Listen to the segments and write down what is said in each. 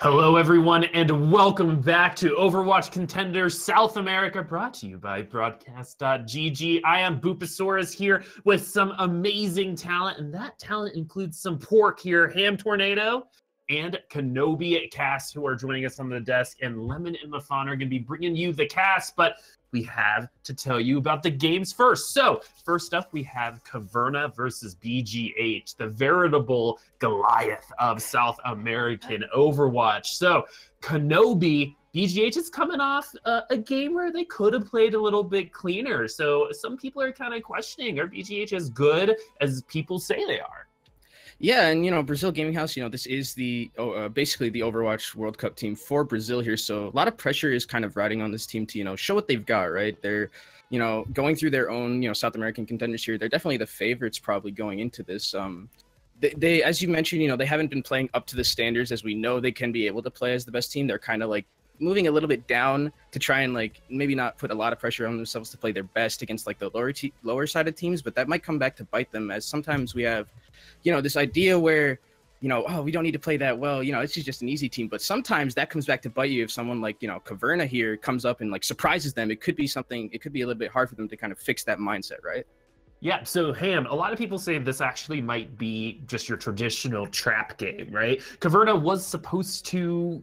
Hello, everyone, and welcome back to Overwatch Contenders South America, brought to you by Broadcast.gg. I am Boopasaurus here with some amazing talent, and that talent includes some pork here, Ham Tornado, and Kenobi Cast, who are joining us on the desk, and Lemon and Mafan are going to be bringing you the cast, but we have to tell you about the games first. So, first up, we have Caverna versus BGH, the veritable Goliath of South American Overwatch. So, Kenobi, BGH is coming off a game where they could have played a little bit cleaner. So, some people are kind of questioning, are BGH as good as people say they are? Yeah, and Brazil Gaming House, this is the basically the Overwatch World Cup team for Brazil here. So a lot of pressure is kind of riding on this team to show what they've got, right? They're going through their own South American contenders here. They're definitely the favorites probably going into this. They as you mentioned, they haven't been playing up to the standards as we know they can be able to play as the best team. They're kind of like moving a little bit down to try and maybe not put a lot of pressure on themselves to play their best against the lower sided teams, but that might come back to bite them, as sometimes we have this idea where oh, we don't need to play that well, it's just an easy team, but sometimes that comes back to bite you if someone like Caverna here comes up and surprises them. It could be a little bit hard for them to kind of fix that mindset, right? Yeah, so Ham, a lot of people say this actually might be just your traditional trap game, right? Caverna was supposed to,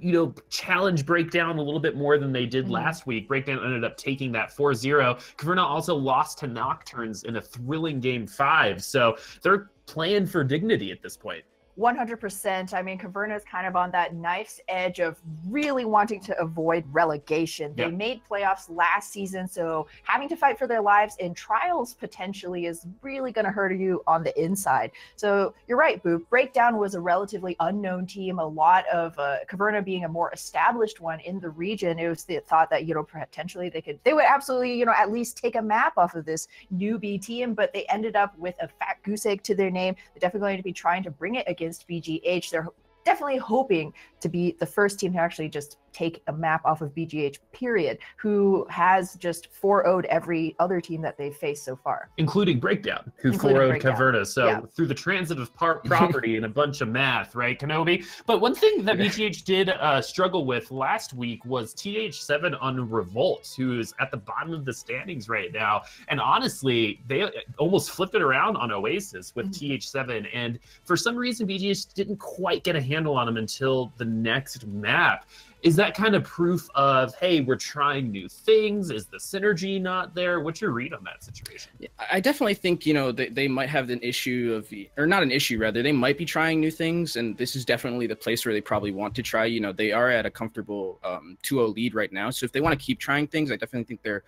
challenge Breakdown a little bit more than they did last week. Breakdown ended up taking that 4-0. Caverna also lost to Nocturnes in a thrilling game 5, so they're playing for dignity at this point. 100%. I mean, Caverna is kind of on that knife's edge of really wanting to avoid relegation. They made playoffs last season, so having to fight for their lives in trials potentially is really going to hurt you on the inside. So you're right, Boop. Breakdown was a relatively unknown team. A lot of Caverna being a more established one in the region. It was the thought that potentially they would absolutely at least take a map off of this newbie team, but they ended up with a fat goose egg to their name. They're definitely going to be trying to bring it against BGH. They're definitely hoping to be the first team to actually just take a map off of BGH, period, who has just 4-0'd every other team that they've faced so far. Including Breakdown, who 4-0'd Caverna. So through the transit of property and a bunch of math, right, Kenobi? But one thing that BGH did struggle with last week was TH7 on Revolt, who is at the bottom of the standings right now. And honestly, they almost flipped it around on Oasis with TH7. And for some reason, BGH didn't quite get a handle on them until the next map. Is that kind of proof of, hey, we're trying new things? Is the synergy not there? What's your read on that situation? I definitely think, they might have an issue or not an issue, rather. They might be trying new things, and this is definitely the place where they probably want to try. They are at a comfortable 2-0 lead right now. So if they want to keep trying things, I definitely think they're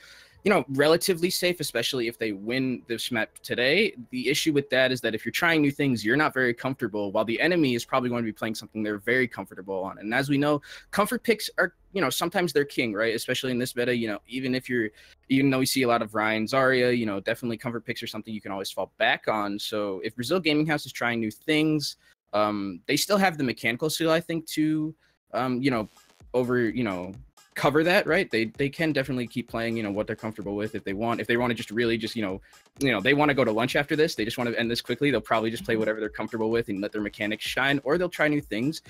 relatively safe, especially if they win this map today. The issue with that is that if you're trying new things, you're not very comfortable, while the enemy is probably going to be playing something they're very comfortable on. And as we know, comfort picks are, sometimes they're king, right? Especially in this meta, even though we see a lot of Ryan, Zarya, definitely comfort picks are something you can always fall back on. So if Brazil Gaming House is trying new things, they still have the mechanical skill, I think, to, cover that, right? They can definitely keep playing what they're comfortable with. If they want to just really they want to go to lunch after this, they just want to end this quickly, they'll probably just play whatever they're comfortable with and let their mechanics shine, or they'll try new things.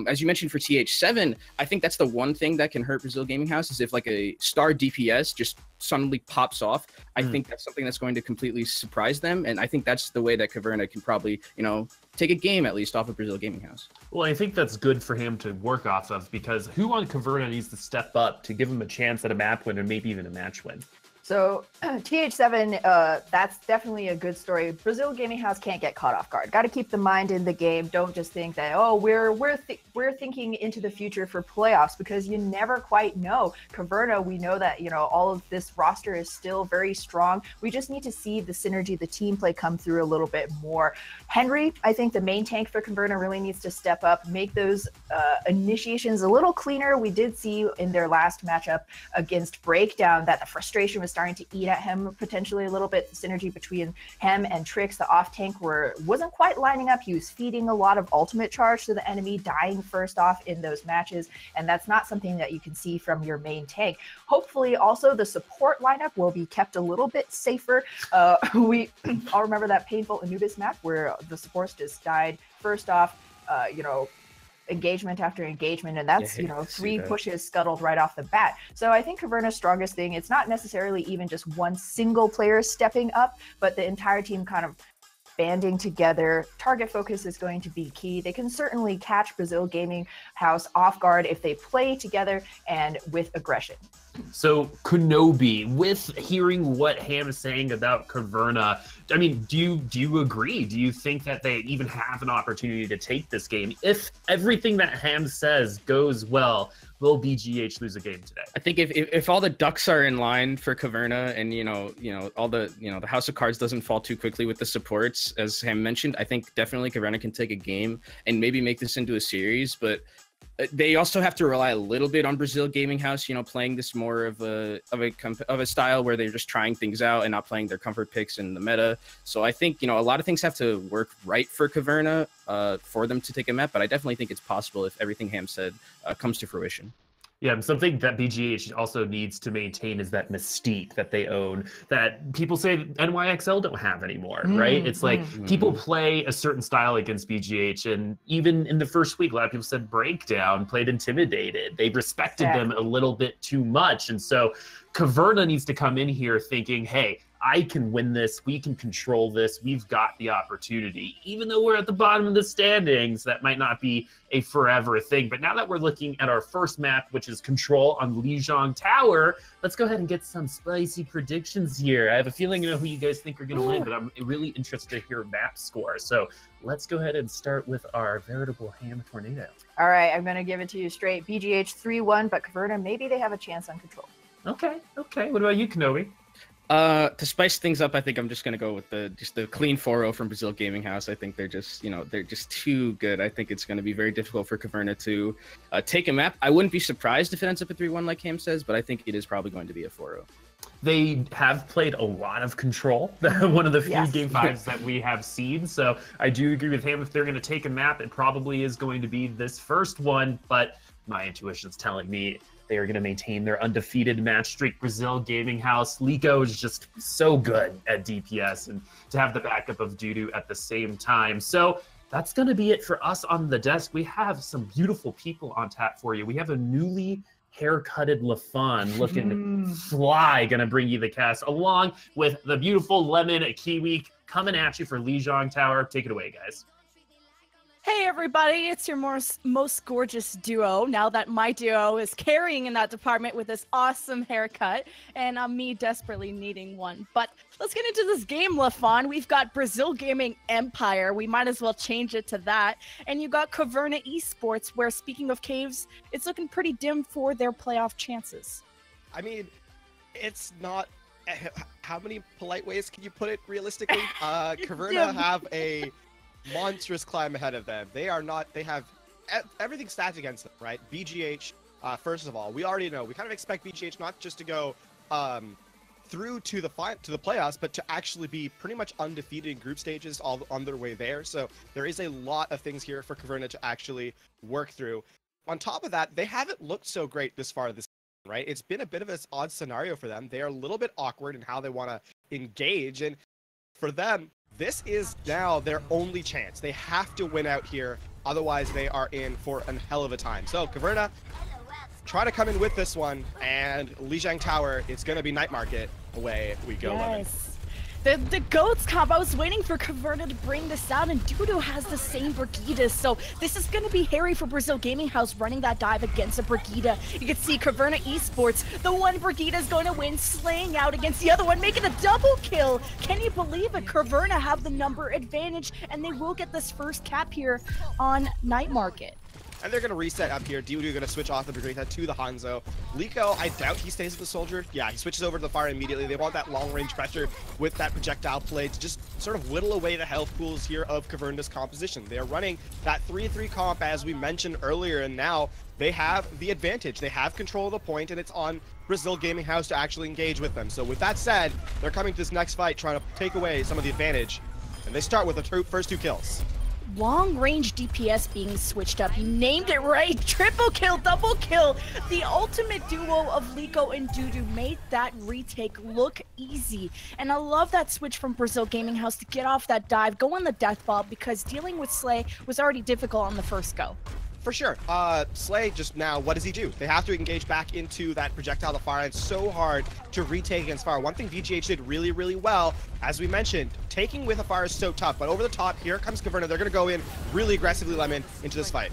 As you mentioned for TH7, I think that's the one thing that can hurt Brazil Gaming House, is if a star DPS just suddenly pops off. I think that's something that's going to completely surprise them, and I think that's the way that Caverna can probably take a game at least off of Brazil Gaming House. Well, I think that's good for him to work off of, because who on Caverna needs to step up to give him a chance at a map win or maybe even a match win? So TH7, that's definitely a good story. Brazil Gaming House can't get caught off guard. Got to keep the mind in the game. Don't just think that, oh, we're thinking into the future for playoffs, because you never quite know. Caverna, we know that all of this roster is still very strong. We just need to see the synergy, the team play come through a little bit more. Henry, I think the main tank for Caverna, really needs to step up, make those initiations a little cleaner. We did see in their last matchup against Breakdown that the frustration was starting to eat at him potentially a little bit. The synergy between him and Trix, the off tank, wasn't quite lining up. He was feeding a lot of ultimate charge to the enemy, dying first off in those matches, and that's not something that you can see from your main tank. Hopefully also the support lineup will be kept a little bit safer. We all remember that painful Anubis map where the supports just died first off. engagement after engagement, and that's, Yeah, you know, 3 that. pushes scuttled right off the bat. So I think Caverna's strongest thing, it's not necessarily even just one single player stepping up, but the entire team kind of banding together. Target focus is going to be key. They can certainly catch Brazil Gaming House off guard if they play together and with aggression. So Kenobi, with hearing what Ham is saying about Caverna, I mean, do you agree? Do you think that they even have an opportunity to take this game? If everything that Ham says goes well, will BGH lose a game today? I think if all the ducks are in line for Caverna, and all the the House of Cards doesn't fall too quickly with the supports, as Ham mentioned, I think definitely Caverna can take a game and maybe make this into a series. But they also have to rely a little bit on Brazil Gaming House, playing this more of a style where they're just trying things out and not playing their comfort picks in the meta. So I think, a lot of things have to work right for Caverna for them to take a map, but I definitely think it's possible if everything Ham said comes to fruition. Yeah, something that BGH also needs to maintain is that mystique that they own that people say NYXL don't have anymore, right? It's like people play a certain style against BGH, and even in the first week, a lot of people said Breakdown played intimidated. They respected them a little bit too much. And so Caverna needs to come in here thinking, hey, I can win this. We can control this. We've got the opportunity. Even though we're at the bottom of the standings, that might not be a forever thing. But now that we're looking at our first map, which is Control on Lijiang Tower, let's go ahead and get some spicy predictions here. I have a feeling you know who you guys think are going to win, but I'm really interested to hear map score. So let's go ahead and start with our veritable Ham tornado. All right, I'm going to give it to you straight. BGH 3-1, but Caverna, maybe they have a chance on Control. Okay. What about you, Kenobi? To spice things up, I think I'm just gonna go with the clean 4-0 from Brazil Gaming House. I think they're just too good. I think it's gonna be very difficult for Caverna to take a map. I wouldn't be surprised if it ends up at 3-1 like Ham says, but I think it is probably going to be a 4-0. They have played a lot of Control, one of the few Game 5s that we have seen. So I do agree with Ham. If they're going to take a map, it probably is going to be this first one. But my intuition is telling me they are going to maintain their undefeated match streak. Brazil Gaming House. Liko is just so good at DPS, and to have the backup of Dudu at the same time. So that's going to be it for us on the desk. We have some beautiful people on tap for you. We have a newly haircutted LaFon looking fly going to bring you the cast, along with the beautiful Lemon Kiwi coming at you for Lijiang Tower. Take it away, guys. Hey everybody, it's your most gorgeous duo, now that my duo is carrying in that department with this awesome haircut, and me desperately needing one. But let's get into this game, LaFon. We've got Brazil Gaming Empire, we might as well change it to that, and you got Caverna Esports, where speaking of caves, it's looking pretty dim for their playoff chances. I mean, it's not... How many polite ways can you put it realistically? Caverna have a monstrous climb ahead of them. They have everything stacked against them, right? BGH, first of all, we already know, we kind of expect BGH not just to go through to the playoffs, but to actually be pretty much undefeated in group stages all on their way there. So there is a lot of things here for Caverna to actually work through. On top of that, they haven't looked so great this far this season, right? It's been a bit of an odd scenario for them. They are a little bit awkward in how they want to engage, and for them, this is now their only chance. They have to win out here, otherwise they are in for a hell of a time. So Caverna, try to come in with this one, and Lijiang Tower, it's going to be Night Market. Away we go. Yes. The GOATS comp, I was waiting for Caverna to bring this out, and Dudu has the same Brigida, so this is going to be hairy for Brazil Gaming House running that dive against a Brigida. You can see Caverna Esports, the one Brigida is going to win, slaying out against the other one, making a double kill. Can you believe it? Caverna have the number advantage, and they will get this first cap here on Night Market. And they're going to reset up here. Dudu going to switch off the Brigida to the Hanzo. Liko, I doubt he stays with the Soldier. Yeah, he switches over to the fire immediately. They want that long-range pressure with that projectile play to just sort of whittle away the health pools here of Caverna's composition. They are running that 3-3 comp, as we mentioned earlier, and now they have the advantage. They have control of the point, and it's on Brazil Gaming House to actually engage with them. So with that said, they're coming to this next fight trying to take away some of the advantage, and they start with the first 2 kills. Long-range DPS being switched up. You named it right. Triple kill, double kill. The ultimate duo of Liko and Dudu made that retake look easy. And I love that switch from Brazil Gaming House to get off that dive, go on the death ball, because dealing with Slay was already difficult on the first go. For sure. Slay just now, what does he do? They have to engage back into that projectile of fire. It's so hard to retake against fire. One thing VGH did really, really well, as we mentioned, taking with a fire is so tough, but over the top, here comes Caverna. They're going to go in really aggressively, Lemon, into this fight.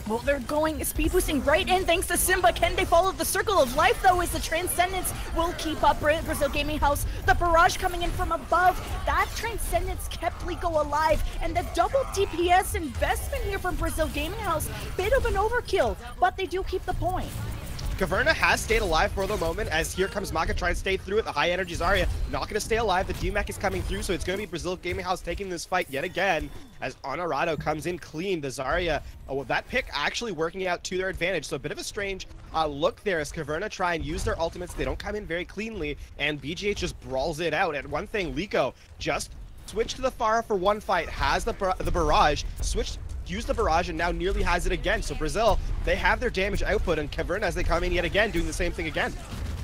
Well, they're going speed boosting right in thanks to Simba. Can they follow the circle of life, though, as the Transcendence will keep up Brazil Gaming House? The barrage coming in from above. That Transcendence kept Liko alive, and the double DPS investment here from Brazil Gaming House, bit of an overkill, but they do keep the point. Caverna has stayed alive for the moment, as here comes Maka trying to stay through it. The high energy Zarya not going to stay alive. The DMAC is coming through, so it's going to be Brazil Gaming House taking this fight yet again, as Honorado comes in clean. The Zarya, that pick actually working out to their advantage. So a bit of a strange look there as Caverna try and use their ultimates. They don't come in very cleanly, and BGH just brawls it out. And one thing, Liko just switched to the Pharah for one fight, has the barrage, used the barrage, and now nearly has it again. So Brazil, they have their damage output, and Caverna, as they come in yet again, doing the same thing again.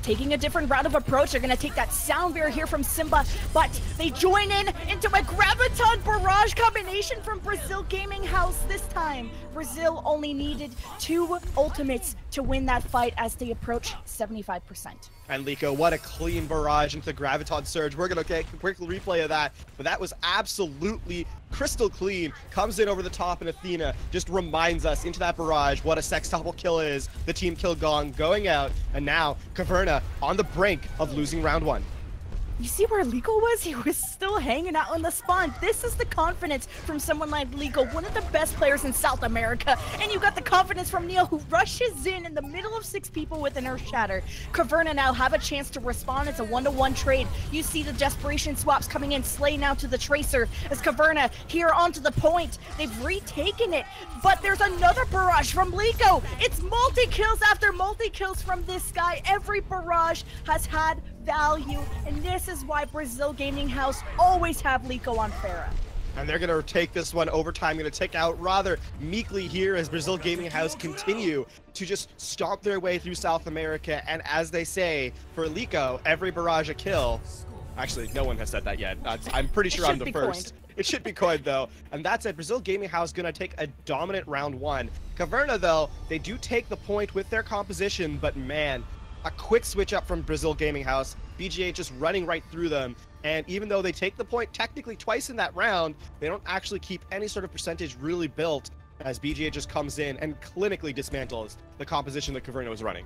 Taking a different route of approach. They're going to take that sound barrier here from Simba, but they join in into a Graviton barrage combination from Brazil Gaming House this time. Brazil only needed 2 ultimates to win that fight as they approach 75%. And Liko, what a clean barrage into the Graviton Surge. We're going to take a quick replay of that, but that was absolutely crystal clean. Comes in over the top, and Athena just reminds us into that barrage what a sextuple kill is. The team kill gong going out, and now Caverna on the brink of losing round 1. You see where Liko was? He was still hanging out on the spawn. This is the confidence from someone like Liko, one of the best players in South America. And you got the confidence from Neil, who rushes in the middle of 6 people with an Earth Shatter. Caverna now have a chance to respond. It's a 1-to-1 trade. You see the desperation swaps coming in. Slay now to the Tracer as Caverna here onto the point. They've retaken it, but there's another barrage from Liko. It's multi-kills after multi-kills from this guy. Every barrage has had value, and this is why Brazil Gaming House always have Liko on Pharah. And they're going to take this one overtime, going to take out rather meekly here as Brazil Gaming House continue to just stomp their way through South America. And as they say, for Liko, every barrage a kill. Actually, no one has said that yet. I'm pretty sure I'm the first. It should be coined, though. And that's it. Brazil Gaming House going to take a dominant round 1. Caverna, though, they do take the point with their composition, but man, a quick switch up from Brazil Gaming House. BGH just running right through them. And even though they take the point technically twice in that round, they don't actually keep any sort of percentage really built, as BGH just comes in and clinically dismantles the composition that Caverna was running.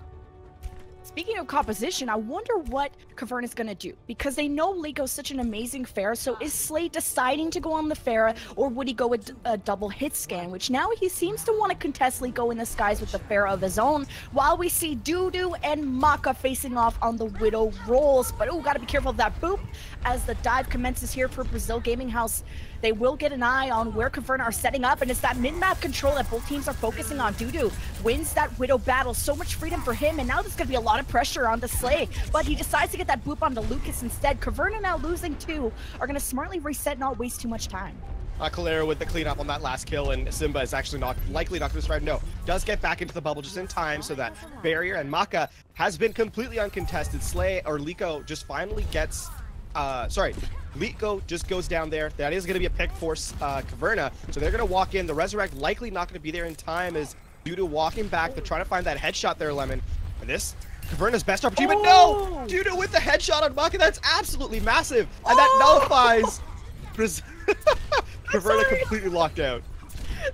Speaking of composition, I wonder what Caverna is going to do, because they know Liko's such an amazing Pharah. So is Slay deciding to go on the Pharah, or would he go with a double hit scan, which now he seems to want to contest Liko in the skies with the Pharah of his own, while we see Dudu and Maka facing off on the Widow rolls. But oh, got to be careful of that boop as the dive commences here for Brazil Gaming House. They will get an eye on where Caverna are setting up, and it's that mid-map control that both teams are focusing on. Dudu wins that Widow battle, so much freedom for him, and now there's going to be a lot of pressure on the Slay, but he decides to get that boop onto Lucas instead. Caverna now losing 2, are going to smartly reset and not waste too much time. Calero with the cleanup on that last kill, and Simba is actually likely not going to survive. No, does get back into the bubble just in time, so that barrier and Maka has been completely uncontested. Slay, or Liko, just finally gets... Liko just goes down there. That is going to be a pick for Caverna. So they're going to walk in. The Resurrect likely not going to be there in time as Dudu walking back. They're trying to find that headshot there, Lemon. And this, Caverna's best opportunity, but no! Dudu with the headshot on Maka. That's absolutely massive. And that nullifies Caverna completely locked out.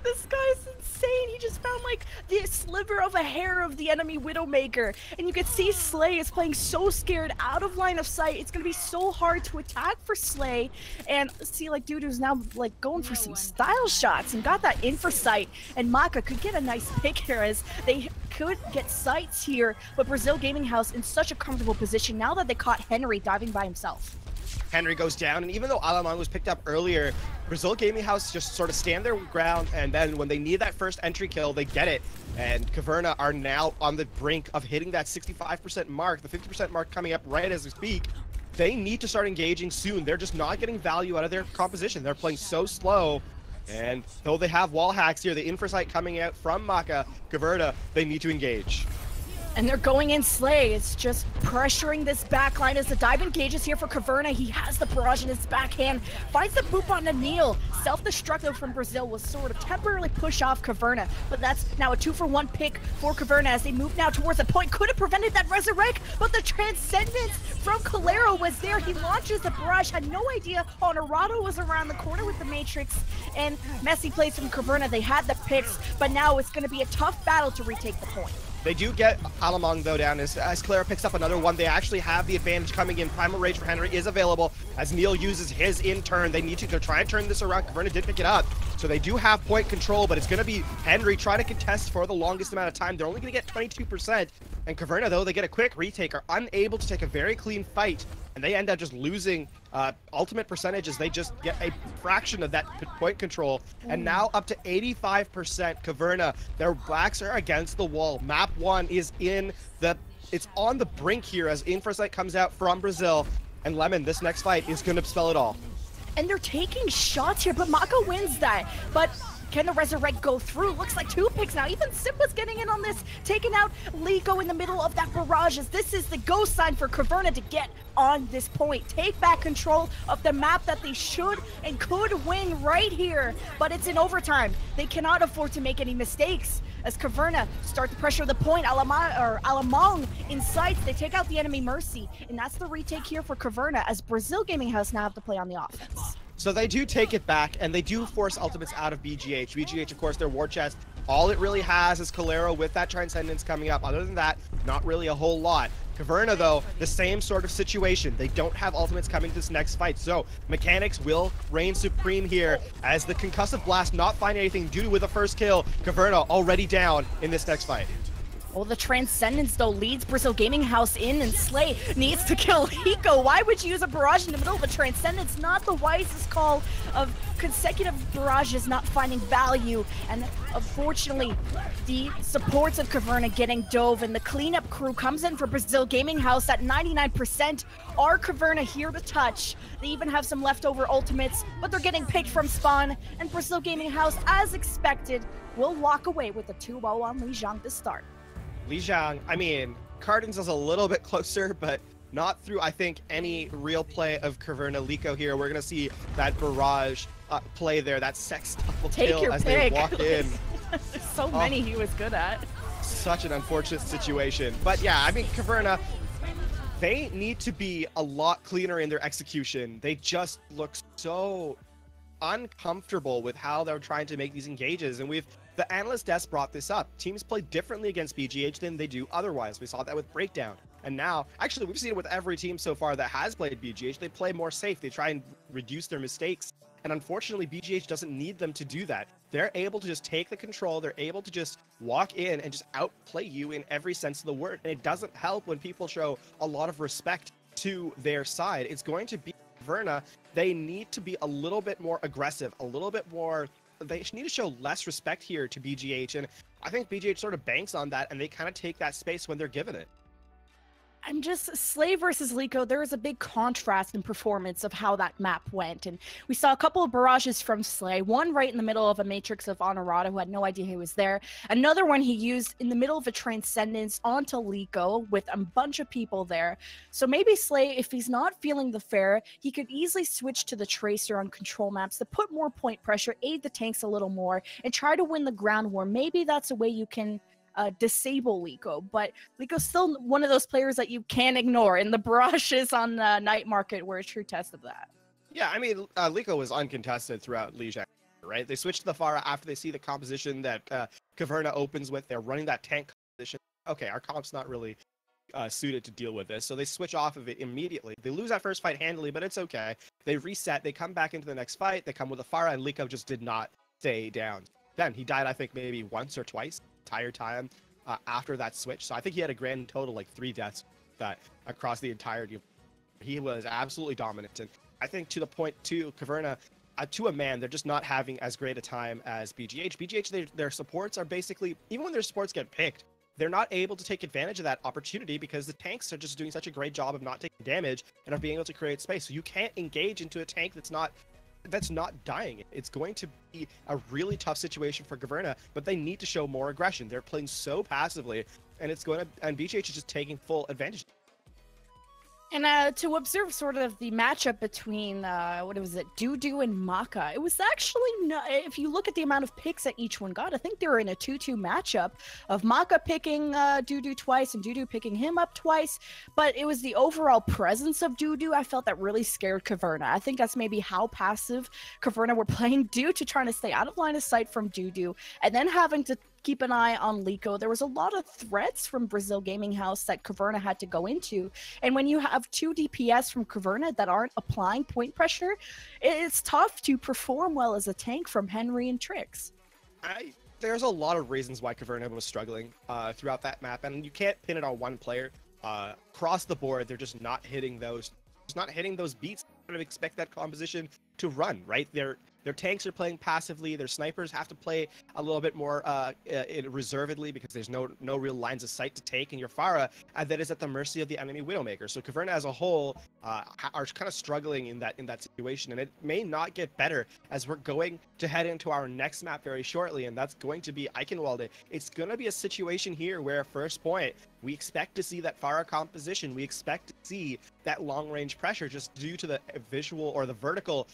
This guy's insane. He just found like the sliver of a hair of the enemy Widowmaker, and you can see Slay is playing so scared, out of line of sight. It's gonna be so hard to attack for Slay, and see like Dudu's now like going for some style shots and got that in for sight, and Maka could get a nice pick here as they could get sights here, but Brazil Gaming House in such a comfortable position now that they caught Henry diving by himself. Henry goes down, and even though Alamang was picked up earlier, Brazil Gaming House just sort of stand their ground, and then when they need that first entry kill, they get it. And Caverna are now on the brink of hitting that 65% mark, the 50% mark coming up right as we speak. They need to start engaging soon. They're just not getting value out of their composition. They're playing so slow, and though they have wall hacks here, the Infrasight coming out from Maka, Caverna, they need to engage. And they're going in Slay. It's just pressuring this backline as the dive engages here for Caverna. He has the barrage in his backhand. Finds the boop on Anil. Self-destruct though from Brazil will sort of temporarily push off Caverna. But that's now a 2-for-1 pick for Caverna as they move now towards the point. Could have prevented that resurrect, but the Transcendence from Calero was there. He launches the barrage. Had no idea Honorado was around the corner with the Matrix. And messy plays from Caverna. They had the picks, but now it's going to be a tough battle to retake the point. They do get Alamong though down as Calero picks up another one. They actually have the advantage coming in. Primal Rage for Henry is available as Neil uses his in turn. They need to try and turn this around. Caverna did pick it up. So they do have point control, but it's going to be Henry trying to contest for the longest amount of time. They're only going to get 22%. And Caverna, though, they get a quick retake, are unable to take a very clean fight. And they end up just losing ultimate percentages. They just get a fraction of that point control. And now up to 85% Caverna. Their backs are against the wall. Map 1 is it's on the brink here as Infrasight comes out from Brazil. And Lemon, this next fight is going to spell it all. And they're taking shots here, but Mako wins that. But can the Resurrect go through? Looks like 2 picks now. Even Simpa's getting in on this, taking out Liko in the middle of that barrage. As this is the go sign for Caverna to get on this point. Take back control of the map that they should and could win right here. But it's in overtime. They cannot afford to make any mistakes. As Caverna start to pressure the point, Alamong in sights, they take out the enemy Mercy. And that's the retake here for Caverna as Brazil Gaming House now have to play on the offense. So they do take it back, and they do force ultimates out of BGH. BGH, of course, their war chest. All it really has is Calero with that Transcendence coming up. Other than that, not really a whole lot. Caverna, though, the same sort of situation. They don't have ultimates coming to this next fight. So mechanics will reign supreme here as the Concussive Blast not find anything due to with the first kill. Caverna already down in this next fight. Well, the Transcendence, though, leads Brazil Gaming House in, and Slay needs to kill Hiko. Why would you use a barrage in the middle of a Transcendence? Not the wisest call of consecutive barrages not finding value. And unfortunately, the supports of Caverna getting dove, and the cleanup crew comes in for Brazil Gaming House at 99%. Are Caverna here to touch? They even have some leftover ultimates, but they're getting picked from spawn. And Brazil Gaming House, as expected, will walk away with a 2-0 on Lijiang to start. Lijiang, I mean, Cardin's is a little bit closer, but not through, I think, any real play of Caverna. Liko here, we're going to see that barrage play there, that sextuple kill as they walk in. There's so many he was good at. Such an unfortunate situation. But yeah, I mean, Caverna, they need to be a lot cleaner in their execution. They just look so uncomfortable with how they're trying to make these engages, and the analyst desk brought this up. Teams play differently against BGH than they do otherwise. We saw that with Breakdown. And now, actually, we've seen it with every team so far that has played BGH. They play more safe. They try and reduce their mistakes. And unfortunately, BGH doesn't need them to do that. They're able to just take the control. They're able to just walk in and just outplay you in every sense of the word. And it doesn't help when people show a lot of respect to their side. It's going to be Caverna. They need to be a little bit more aggressive, a little bit more. They need to show less respect here to BGH, and I think BGH sort of banks on that, and they kind of take that space when they're given it. And just Slay versus Liko, there was a big contrast in performance of how that map went. And we saw a couple of barrages from Slay, one right in the middle of a Matrix of Honorado who had no idea he was there. Another one he used in the middle of a Transcendence onto Liko with a bunch of people there. So maybe Slay, if he's not feeling the fair, he could easily switch to the Tracer on control maps to put more point pressure, aid the tanks a little more, and try to win the ground war. Maybe that's a way you can disable Liko, but Liko's still one of those players that you can't ignore, and the barrages on the night market were a true test of that. Yeah, I mean, Liko was uncontested throughout Lijiang, right? They switched to the Pharah after they see the composition that Caverna opens with. They're running that tank composition. Okay, our comp's not really suited to deal with this, so they switch off of it immediately. They lose that first fight handily, but it's okay. They reset, they come back into the next fight, they come with a Pharah, and Liko just did not stay down. Then he died, I think, maybe once or twice entire time after that switch. So I think he had a grand total like 3 deaths that across the entirety. He was absolutely dominant, and I think to the point too, Caverna, to a man, they're just not having as great a time as BGH. BGH, their supports are basically, even when their supports get picked, they're not able to take advantage of that opportunity because the tanks are just doing such a great job of not taking damage and of being able to create space. So you can't engage into a tank that's not dying. It's going to be a really tough situation for Caverna, but they need to show more aggression. They're playing so passively and BGH is just taking full advantage. And to observe sort of the matchup between, what was it, Dudu and Maka, it was actually, if you look at the amount of picks that each one got, I think they were in a 2-2 matchup of Maka picking Dudu twice and Dudu picking him up twice, but it was the overall presence of Dudu I felt that really scared Caverna. I think that's maybe how passive Caverna were playing due to trying to stay out of line of sight from Dudu, and then having to keep an eye on Liko. There was a lot of threats from Brazil Gaming House that Caverna had to go into. And when you have 2 DPS from Caverna that aren't applying point pressure, it's tough to perform well as a tank from Henry and Trix. There's a lot of reasons why Caverna was struggling throughout that map, and you can't pin it on one player. Across the board, they're just not hitting those beats. You kind of expect that composition to run, right? Their tanks are playing passively. Their snipers have to play a little bit more reservedly because there's no real lines of sight to take, and your Pharah that is at the mercy of the enemy Widowmaker. So Caverna as a whole are kind of struggling in that situation, and it may not get better as we're going to head into our next map very shortly, and that's going to be Eichenwalde. It's going to be a situation here where first point, we expect to see that Pharah composition. We expect to see that long-range pressure just due to the visual or the vertical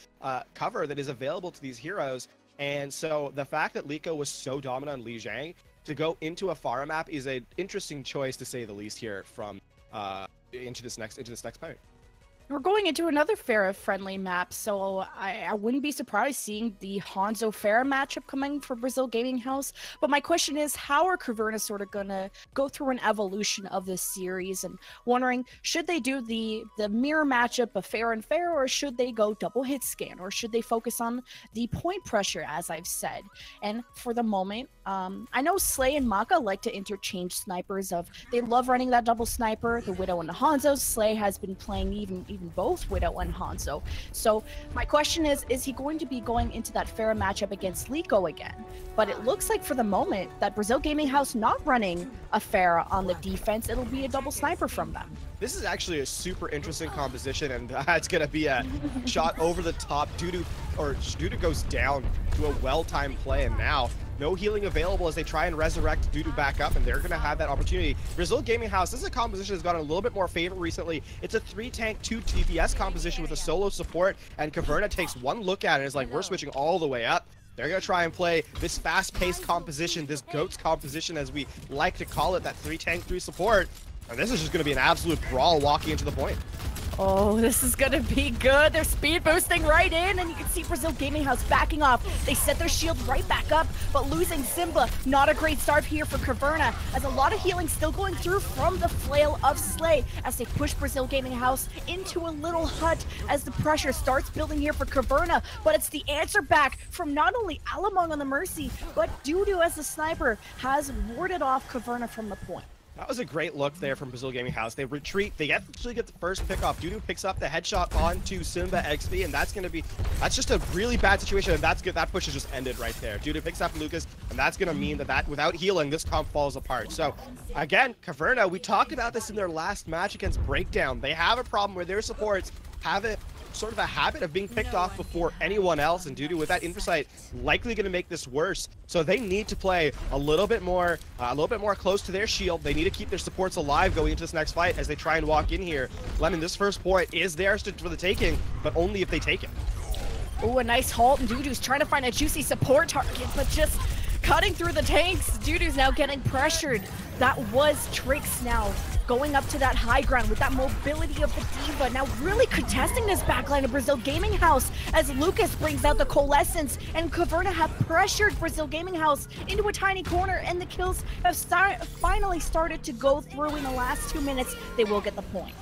cover that is available to these heroes. And so the fact that Liko was so dominant on Li Jiang to go into a Pharah map is an interesting choice, to say the least, here from into this next point. We're going into another Pharah-friendly map, so I wouldn't be surprised seeing the Hanzo-Pharah matchup coming for Brazil Gaming House. But my question is, how are Caverna sort of going to go through an evolution of this series? And wondering, should they do the mirror matchup of Pharah and Pharah, or should they go double hit scan? Or should they focus on the point pressure, as I've said? And for the moment, I know Slay and Maka like to interchange snipers. They love running that double sniper, the Widow and the Hanzo. Slay has been playing even both Widow and Hanzo. So my question is he going to be going into that Pharah matchup against Liko again? But it looks like for the moment that Brazil Gaming House not running a Pharah on the defense, it'll be a double sniper from them. This is actually a super interesting composition, and it's going to be a shot over the top. Dudu goes down to a well-timed play, and now no healing available as they try and resurrect Dudu back up, and they're going to have that opportunity. Brazil Gaming House, this is a composition that's gotten a little bit more favor recently. It's a 3-tank, 2 DPS composition with a solo support, and Caverna takes one look at it and is like, we're switching all the way up. They're going to try and play this fast-paced composition, this GOATS composition, as we like to call it, that 3-tank, 3 support. And this is just going to be an absolute brawl walking into the point. Oh, this is gonna be good. They're speed boosting right in, and you can see Brazil Gaming House backing off. They set their shield right back up, but losing Simba, not a great start here for Caverna, as a lot of healing still going through from the flail of Slay as they push Brazil Gaming House into a little hut as the pressure starts building here for Caverna. But it's the answer back from not only Alamong on the Mercy, but Dudu as the sniper has warded off Caverna from the point. That was a great look there from Brazil Gaming House. They retreat. They actually get the first pick off. Dudu picks up the headshot onto Simba XP, and that's just a really bad situation, and that's good. That push is just ended right there. Dudu picks up Lucas, and that's going to mean that without healing, this comp falls apart. So, again, Caverna, we talked about this in their last match against Breakdown. They have a problem where their supports have sort of a habit of being picked off before anyone else, and Dudu with that insight likely going to make this worse. So they need to play a little bit more close to their shield. They need to keep their supports alive going into this next fight as they try and walk in here. Lemon, this first point is theirs for the taking, but only if they take it. Oh, a nice halt, and Dudu's trying to find a juicy support target, but just cutting through the tanks. Dudu's now getting pressured. That was Trix now going up to that high ground with that mobility of the Diva. Now really contesting this backline of Brazil Gaming House as Lucas brings out the Coalescence, and Caverna have pressured Brazil Gaming House into a tiny corner, and the kills have finally started to go through in the last 2 minutes. They will get the point.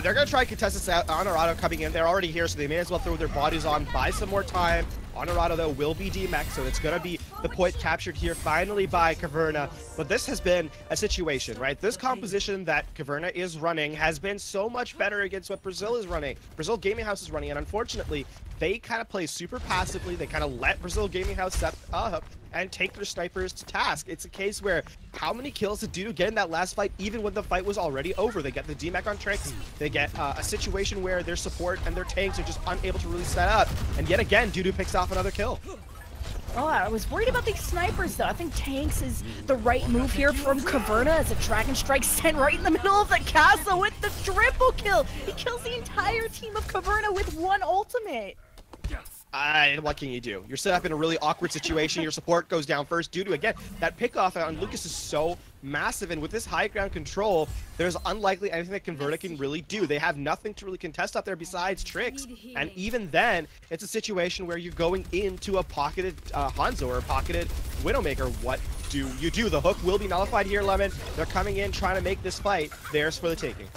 They're going to try and contest this out. Honorado coming in. They're already here, so they may as well throw their bodies on, buy some more time. Honorado, though, will be DMX, so it's going to be the point captured here finally by Caverna. But this has been a situation, right? This composition that Caverna is running has been so much better against what Brazil is running. Brazil Gaming House is running, and unfortunately, they kind of play super passively. They kind of let Brazil Gaming House step up and take their snipers to task. It's a case where how many kills did Dudu get in that last fight, even when the fight was already over? They get the DMAC on Trix. They get a situation where their support and their tanks are just unable to really set up. And yet again, Dudu picks off another kill. Oh, I was worried about these snipers though. I think tanks is the right move here from Caverna as a Dragon Strike sent right in the middle of the castle with the triple kill. He kills the entire team of Caverna with one ultimate. What can you do? You're set up in a really awkward situation. Your support goes down first due to, again, that pickoff on Lucas is so massive, and with this high ground control, there's unlikely anything that Caverna can really do. They have nothing to really contest up there besides tricks, and even then, it's a situation where you're going into a pocketed Hanzo or a pocketed Widowmaker. What do you do? The hook will be nullified here, Lemon. They're coming in, trying to make this fight theirs for the taking.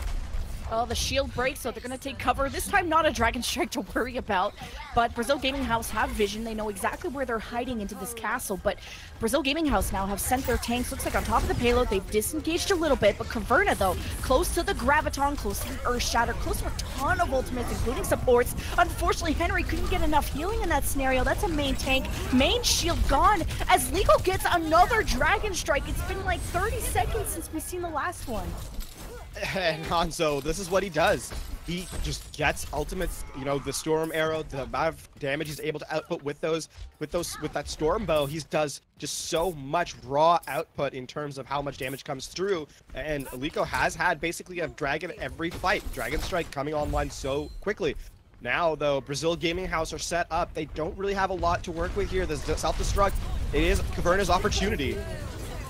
Oh, the shield breaks, so they're going to take cover. This time, not a Dragon Strike to worry about, but Brazil Gaming House have vision. They know exactly where they're hiding into this castle, but Brazil Gaming House now have sent their tanks. Looks like on top of the payload, they've disengaged a little bit, but Caverna, though, close to the Graviton, close to the Earth Shatter, close to a ton of ultimates, including supports. Unfortunately, Henry couldn't get enough healing in that scenario. That's a main tank. Main shield gone, as Lico gets another Dragon Strike. It's been like 30 seconds since we've seen the last one. And Hanzo, this is what he does. He just gets ultimates, you know, the storm arrow, the amount of damage he's able to output with that storm bow. He does just so much raw output in terms of how much damage comes through. And Lico has had basically a dragon every fight. Dragon Strike coming online so quickly. Now, though, Brazil Gaming House are set up. They don't really have a lot to work with here. The self-destruct, it is Caverna's opportunity.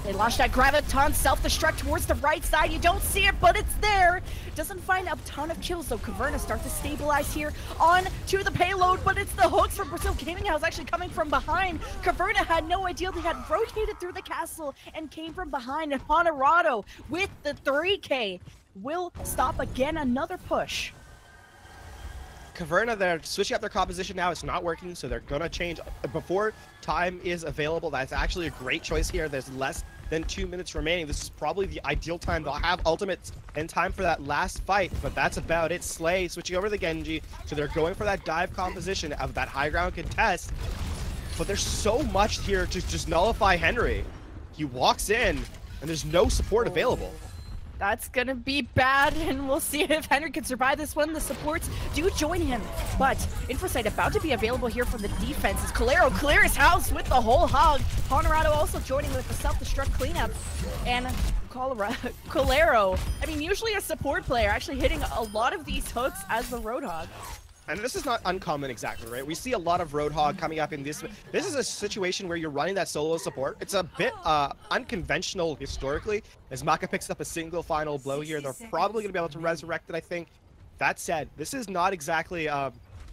They launch that Graviton self-destruct towards the right side. You don't see it, but it's there. Doesn't find a ton of kills, though. Caverna starts to stabilize here on to the payload, but it's the hooks from Brazil Gaming House actually coming from behind. Caverna had no idea they had rotated through the castle and came from behind. And Honorado with the 3K will stop again, another push. Caverna, they're switching up their composition now. It's not working, so they're going to change before time is available. That's actually a great choice here. There's less than 2 minutes remaining. This is probably the ideal time. They'll have ultimates in time for that last fight, but that's about it. Slay switching over to the Genji, so they're going for that dive composition of that high ground contest. But there's so much here to just nullify Henry. He walks in, and there's no support available. That's gonna be bad, and we'll see if Henry can survive this one. The supports do join him, but Infrasight about to be available here from the defense as Colero clears his house with the whole hog. Honorado also joining with the self-destruct cleanup, and Colero, I mean, usually a support player, actually hitting a lot of these hooks as the Roadhog. And this is not uncommon exactly, right? We see a lot of Roadhog coming up in this. This is a situation where you're running that solo support. It's a bit unconventional historically, as Maka picks up a single final blow here. They're probably going to be able to resurrect it, I think. That said, this is not exactly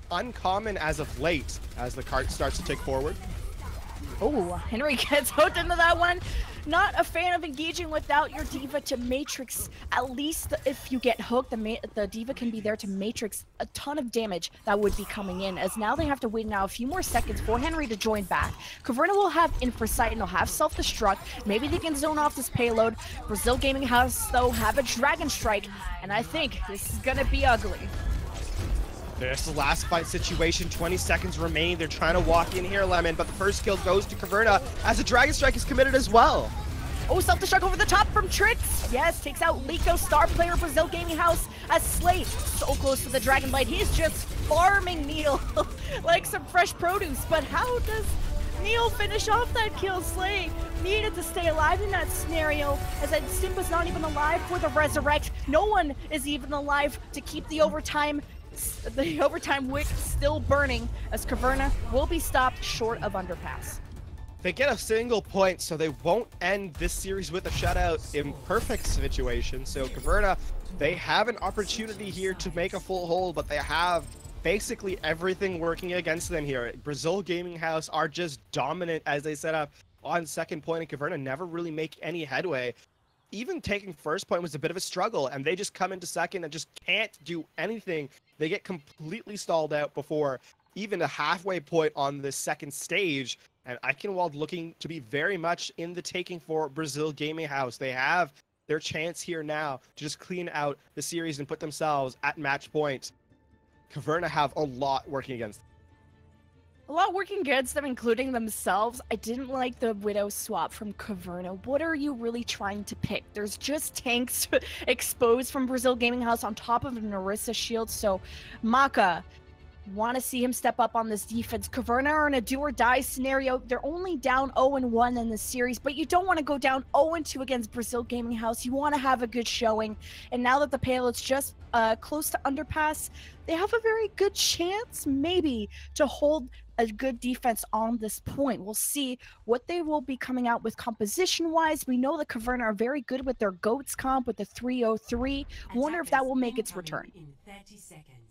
uncommon as of late, as the cart starts to tick forward. Oh, Henry gets hooked into that one. Not a fan of engaging without your diva to matrix. At least if you get hooked, the diva can be there to matrix a ton of damage that would be coming in, as now they have to wait now a few more seconds for Henry to join back. Caverna will have Infrasight and they'll have self-destruct. Maybe they can zone off this payload. Brazil Gaming House, though, have a Dragon Strike, and I think this is gonna be ugly. There's the last fight situation, 20 seconds remain. They're trying to walk in here, Lemon, but the first kill goes to Caverna as a Dragon Strike is committed as well. Oh, self-destruct over the top from Trix. Yes, takes out Lico, star player, Brazil Gaming House, as Slate so close to the Dragon Blade. He's just farming Neil like some fresh produce, but how does Neil finish off that kill? Slay needed to stay alive in that scenario, as that Simp was not even alive for the resurrect. No one is even alive to keep the overtime wick still burning, as Caverna will be stopped short of underpass. They get a single point, so they won't end this series with a shutout in perfect situation. So Caverna, they have an opportunity here to make a full hold, but they have basically everything working against them here. Brazil Gaming House are just dominant as they set up on second point, and Caverna never really make any headway. Even taking first point was a bit of a struggle, and they just come into second and just can't do anything. They get completely stalled out before even a halfway point on the second stage, and Eichenwald looking to be very much in the taking for Brazil Gaming House. They have their chance here now to just clean out the series and put themselves at match point. Caverna have a lot working against them. A lot working against them, including themselves. I didn't like the Widow swap from Caverna. What are you really trying to pick? There's just tanks exposed from Brazil Gaming House on top of an Orisa shield. So, Maka, Want to see him step up on this defense. Caverna are in a do-or-die scenario. They're only down 0-1 in the series, but you don't want to go down 0-2 against Brazil Gaming House. You want to have a good showing. And now that the payload's just close to underpass, they have a very good chance, maybe, to hold a good defense on this point. We'll see what they will be coming out with composition-wise. We know that Caverna are very good with their GOATS comp with the 303. Wonder if that will make its return.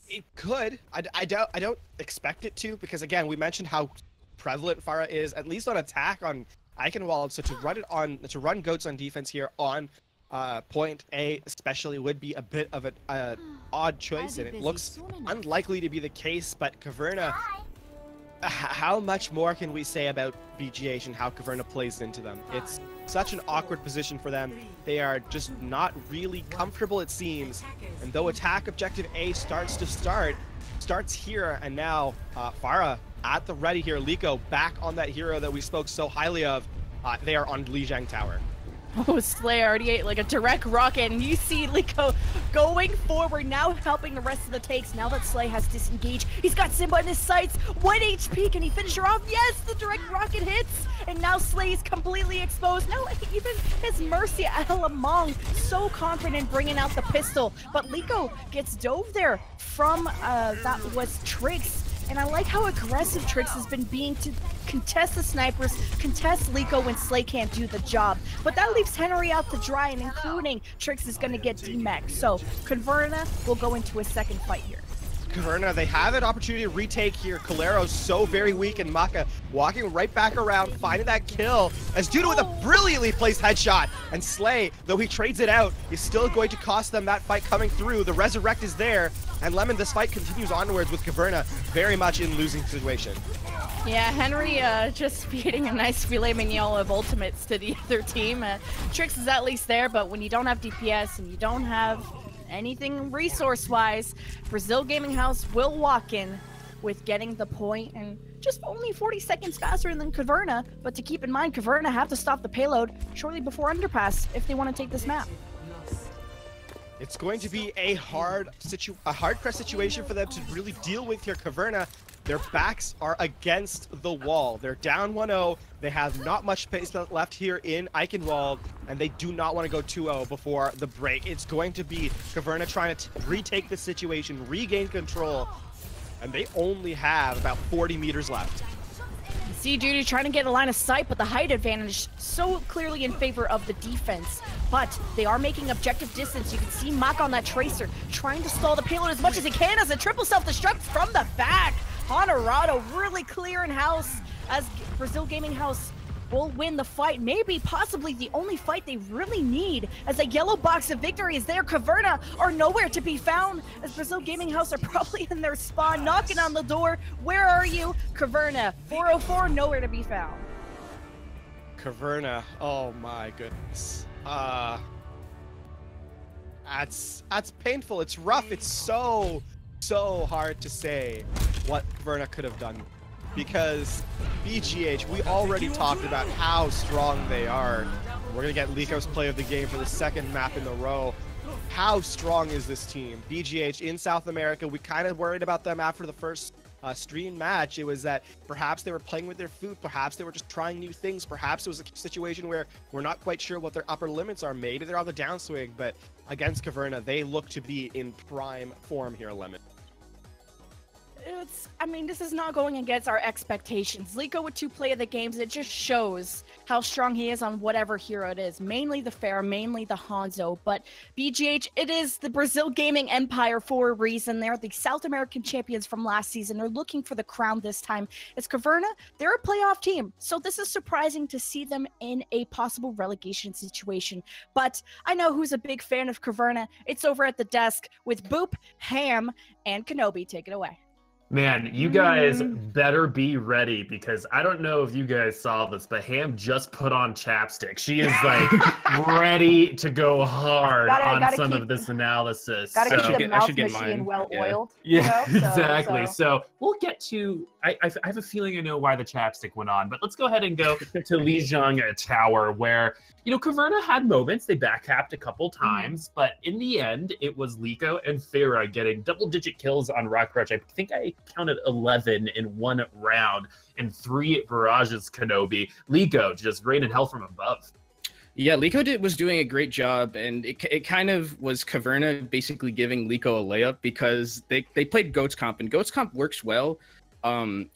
It could. I don't expect it to, because again, we mentioned how prevalent Farah is, at least on attack on Eichenwald. So to run goats on defense here on point A especially would be a bit of an odd choice, and it looks unlikely to be the case. But Caverna, how much more can we say about BGH and how Caverna plays into them? It's such an awkward position for them. They are just not really comfortable, it seems. And though attack objective A starts here, and now Farah at the ready here. Liko back on that hero that we spoke so highly of. They are on Lijiang Tower. Oh, Slay already ate like a direct rocket, and you see Liko going forward, now helping the rest of the takes. Now that Slay has disengaged, he's got Simba in his sights. 1 HP, can he finish her off? Yes, the direct rocket hits, and now Slay is completely exposed. Now even his Mercy Alamong, so confident bringing out the pistol, but Liko gets dove there from, that was Trix. And I like how aggressive Trix has been being to contest the snipers, contest Liko when Slay can't do the job. But that leaves Henry out to dry, and including Trix is going to get DMAC. So Caverna will go into a second fight here. Caverna, they have an opportunity to retake here. Calero's so very weak, and Maka walking right back around, finding that kill as Duda with a brilliantly placed headshot. And Slay, though he trades it out, is still going to cost them that fight coming through. The Resurrect is there, and Lemon, this fight continues onwards with Caverna very much in losing situation. Yeah, Henry just feeding a nice filet mignon of ultimates to the other team. Trix is at least there, but when you don't have DPS and you don't have anything resource-wise, Brazil Gaming House will walk in with getting the point, and just only 40 seconds faster than Caverna. But to keep in mind, Caverna have to stop the payload shortly before underpass if they want to take this map. It's going to be a hard press situation for them to really deal with here. Caverna, their backs are against the wall. They're down 1-0. They have not much space left here in Eichenwald, and they do not want to go 2-0 before the break. It's going to be Caverna trying to retake the situation, regain control, and they only have about 40 meters left. See Duty trying to get a line of sight, but the height advantage so clearly in favor of the defense. But they are making objective distance. You can see Maka on that Tracer trying to stall the payload as much as he can as a triple self-destruct from the back. Honorado really clearing house as Brazil Gaming House will win the fight. Maybe, possibly the only fight they really need, as a yellow box of victory is there. Caverna are nowhere to be found, as Brazil Gaming House are probably in their spawn, knocking on the door. Where are you? Caverna, 404, nowhere to be found. Caverna, oh my goodness. That's painful. It's rough. It's so hard to say what Caverna could have done, because BGH, we already talked about how strong they are. We're gonna get Liko's play of the game for the second map in a row. How strong is this team? BGH in South America, we kind of worried about them after the first stream match. It was that perhaps they were playing with their food, perhaps they were just trying new things, perhaps it was a situation where we're not quite sure what their upper limits are. Maybe they're on the downswing, but against Caverna, they look to be in prime form here, Lemon. I mean, this is not going against our expectations. Liko with 2 play of the games, it just shows how strong he is on whatever hero it is. Mainly the Pharah, mainly the Hanzo, but BGH, it is the Brazil Gaming Empire for a reason. They're the South American champions from last season. They're looking for the crown this time. It's Caverna, they're a playoff team, so this is surprising to see them in a possible relegation situation. But I know who's a big fan of Caverna. It's over at the desk with Boop, Ham, and Kenobi. Take it away. Man, you guys better be ready, because I don't know if you guys saw this, but Ham just put on chapstick. She is like ready to go hard on some of this analysis. Gotta keep the mouth machine well oiled. Yeah, exactly. So we'll get to, I have a feeling I know why the chapstick went on, but let's go ahead and go to Lijiang Tower, where, you know, Caverna had moments. They backcapped a couple times, but in the end, it was Liko and Farah getting double-digit kills on Rock Rush. I think I counted 11 in one round and 3 barrages. Kenobi, Liko just raining hell from above. Yeah, Liko was doing a great job, and it kind of was Caverna basically giving Liko a layup because they played Goats Comp, and Goats Comp works well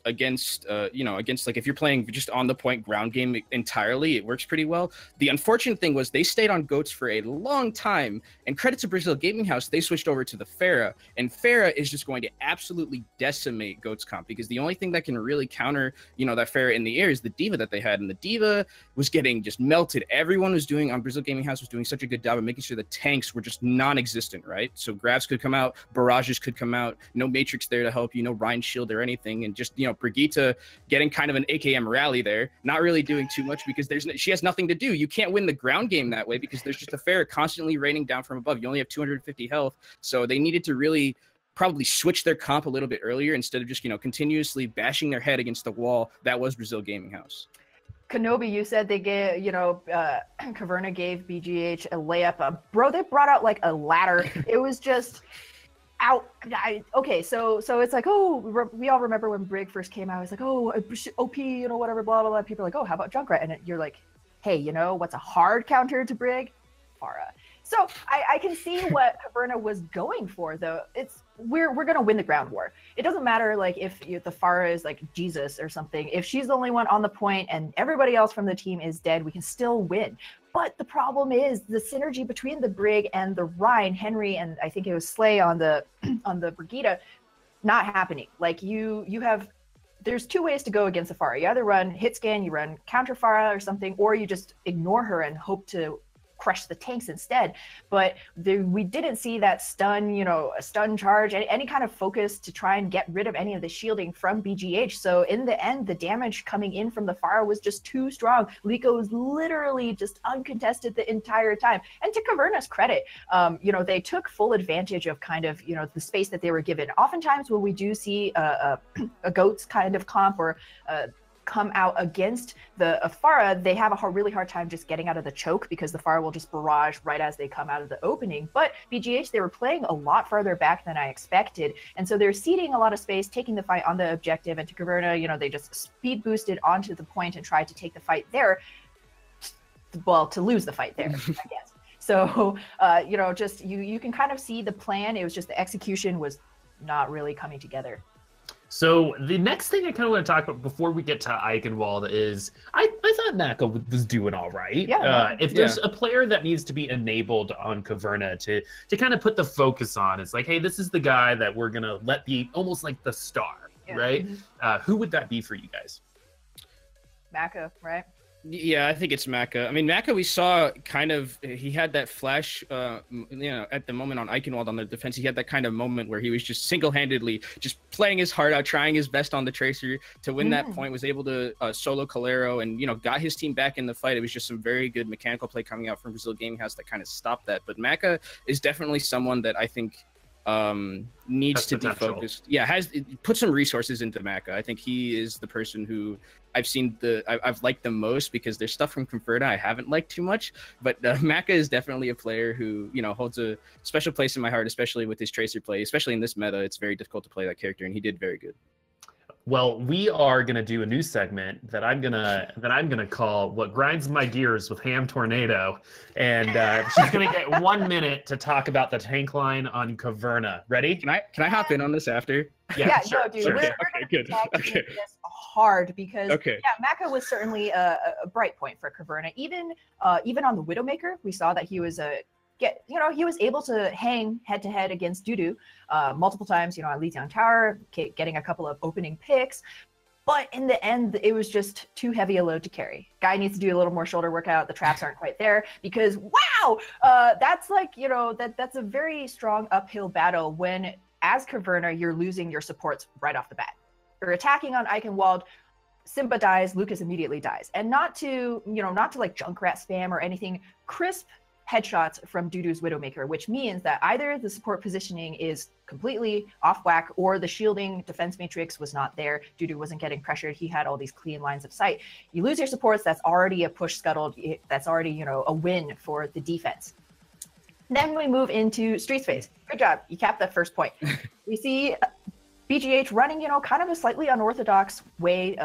against like if you're playing just on the point ground game entirely, it works pretty well. The unfortunate thing was they stayed on Goats for a long time, and credit to Brazil Gaming House, they switched over to the Pharah, and Pharah is just going to absolutely decimate Goats Comp because the only thing that can really counter, that Pharah in the air is the D.Va that they had, and the D.Va was getting just melted. Everyone was doing on Brazil Gaming House was doing such a good job of making sure the tanks were just non-existent, right? So grabs could come out, barrages could come out, no Matrix there to help you, no Rhine Shield or anything. And just, Brigitte getting kind of an AKM rally there, not really doing too much because she has nothing to do. You can't win the ground game that way because there's just a Pharah constantly raining down from above. You only have 250 health. So they needed to really probably switch their comp a little bit earlier instead of just, continuously bashing their head against the wall. That was Brazil Gaming House. Kenobi, you said they gave, Caverna gave BGH a layup. Bro, they brought out like a ladder. It was just out. Okay, so it's like, we all remember when Brig first came out. It's like, OP, whatever, blah, blah, blah. People are like, how about Junkrat? And you're like, hey, what's a hard counter to Brig? Pharah. So I can see what Caverna was going for, though. We're gonna win the ground war. It doesn't matter like if the Pharah is like Jesus or something. If she's the only one on the point and everybody else from the team is dead, we can still win. But the problem is the synergy between the Brig and the Rhine, Henry, and I think it was Slay on the Brigitte, not happening. Like there's 2 ways to go against the Pharah. You either run hit scan, you run counter Pharah or something, or you just ignore her and hope to crush the tanks instead. But we didn't see that stun, a stun charge, any kind of focus to try and get rid of any of the shielding from BGH. So in the end, the damage coming in from the Pharah was just too strong. Liko was literally just uncontested the entire time. And to Caverna's credit, they took full advantage of kind of, the space that they were given. Oftentimes when we do see a Goats kind of comp or come out against the Pharah, they have a really hard time just getting out of the choke because the Pharah will just barrage right as they come out of the opening. But BGH, they were playing a lot farther back than I expected. And so they're ceding a lot of space, taking the fight on the objective. And to Caverna, they just speed boosted onto the point and tried to take the fight there. Well, to lose the fight there, I guess. So, just you can kind of see the plan. It was just the execution was not really coming together. So the next thing I kind of want to talk about before we get to Eichenwald is I thought Maka was doing all right. Yeah, if there's a player that needs to be enabled on Caverna to kind of put the focus on, it's like, hey, this is the guy that we're going to let be almost like the star, right? Mm-hmm. Who would that be for you guys? Maka, right? Yeah, I think it's Maka. I mean, Maka, we saw kind of, he had that flash, at the moment on Eichenwald on the defense, he had that kind of moment where he was just single-handedly just playing his heart out, trying his best on the Tracer to win that point, was able to solo Calero and, got his team back in the fight. It was just some very good mechanical play coming out from Brazil Gaming House that kind of stopped that. But Maka is definitely someone that I think needs to be focused. Yeah, put some resources into Maka. I think he is the person who I've liked the most because there's stuff from Caverna I haven't liked too much, but Maka is definitely a player who holds a special place in my heart, especially with his Tracer play. Especially in this meta, it's very difficult to play that character, and he did very good. Well, we are gonna do a new segment that I'm gonna call "What Grinds My Gears" with Ham Tornado, and she's gonna get 1 minute to talk about the tank line on Caverna. Ready? Can I hop in on this after? Yeah, sure, no, dude. Sure. We're good. Okay. This hard because Maka was certainly a bright point for Caverna. Even on the Widowmaker, we saw that he was he was able to hang head-to-head against Dudu multiple times, on Lijiang Tower, getting a couple of opening picks. But in the end, it was just too heavy a load to carry. Guy needs to do a little more shoulder workout. The traps aren't quite there because, wow, that's like, that's a very strong uphill battle when, as Caverna, you're losing your supports right off the bat. You're attacking on Eichenwald, Simba dies, Lucas immediately dies. And not to like Junkrat spam or anything, crisp headshots from Dudu's Widowmaker, which means that either the support positioning is completely off whack or the shielding defense matrix was not there. Dudu wasn't getting pressured. He had all these clean lines of sight. You lose your supports, that's already a push scuttled. That's already, a win for the defense. Then we move into Streets phase. Good job. You capped that first point. We see BGH running, kind of a slightly unorthodox way,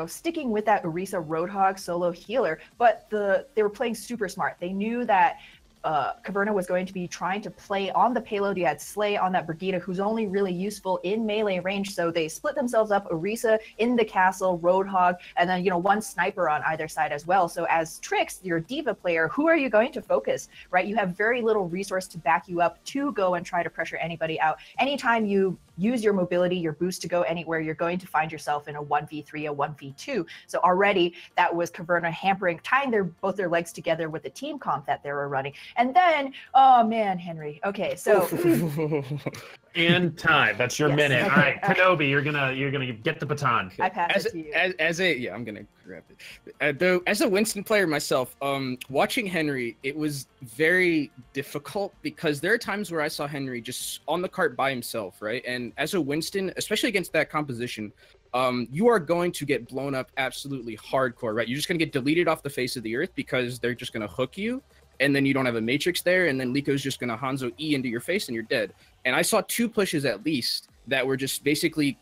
sticking with that Orisa Roadhog solo healer, but they were playing super smart. They knew that Caverna was going to be trying to play on the payload. You had Slay on that Brigida, who's only really useful in melee range. So they split themselves up, Orisa in the castle, Roadhog, and then, one sniper on either side as well. So as Trix, your diva player, who are you going to focus, right? You have very little resource to back you up to go and try to pressure anybody out. Anytime you use your mobility, your boost to go anywhere, you're going to find yourself in a 1v3, a 1v2. So already that was Caverna tying both their legs together with the team comp that they were running. And then, oh man, Henry. Okay, so and time. That's your minute. Okay. All right, Kenobi, you're gonna get the baton. I pass it to you. I'm gonna grab it. As a Winston player myself, watching Henry, it was very difficult because there are times where I saw Henry just on the cart by himself, right? And as a Winston, especially against that composition, you are going to get blown up absolutely hardcore, right? You're just gonna get deleted off the face of the earth because they're just gonna hook you, and then you don't have a matrix there, and then Lico's just gonna Hanzo E into your face and you're dead. And I saw 2 pushes at least that were just basically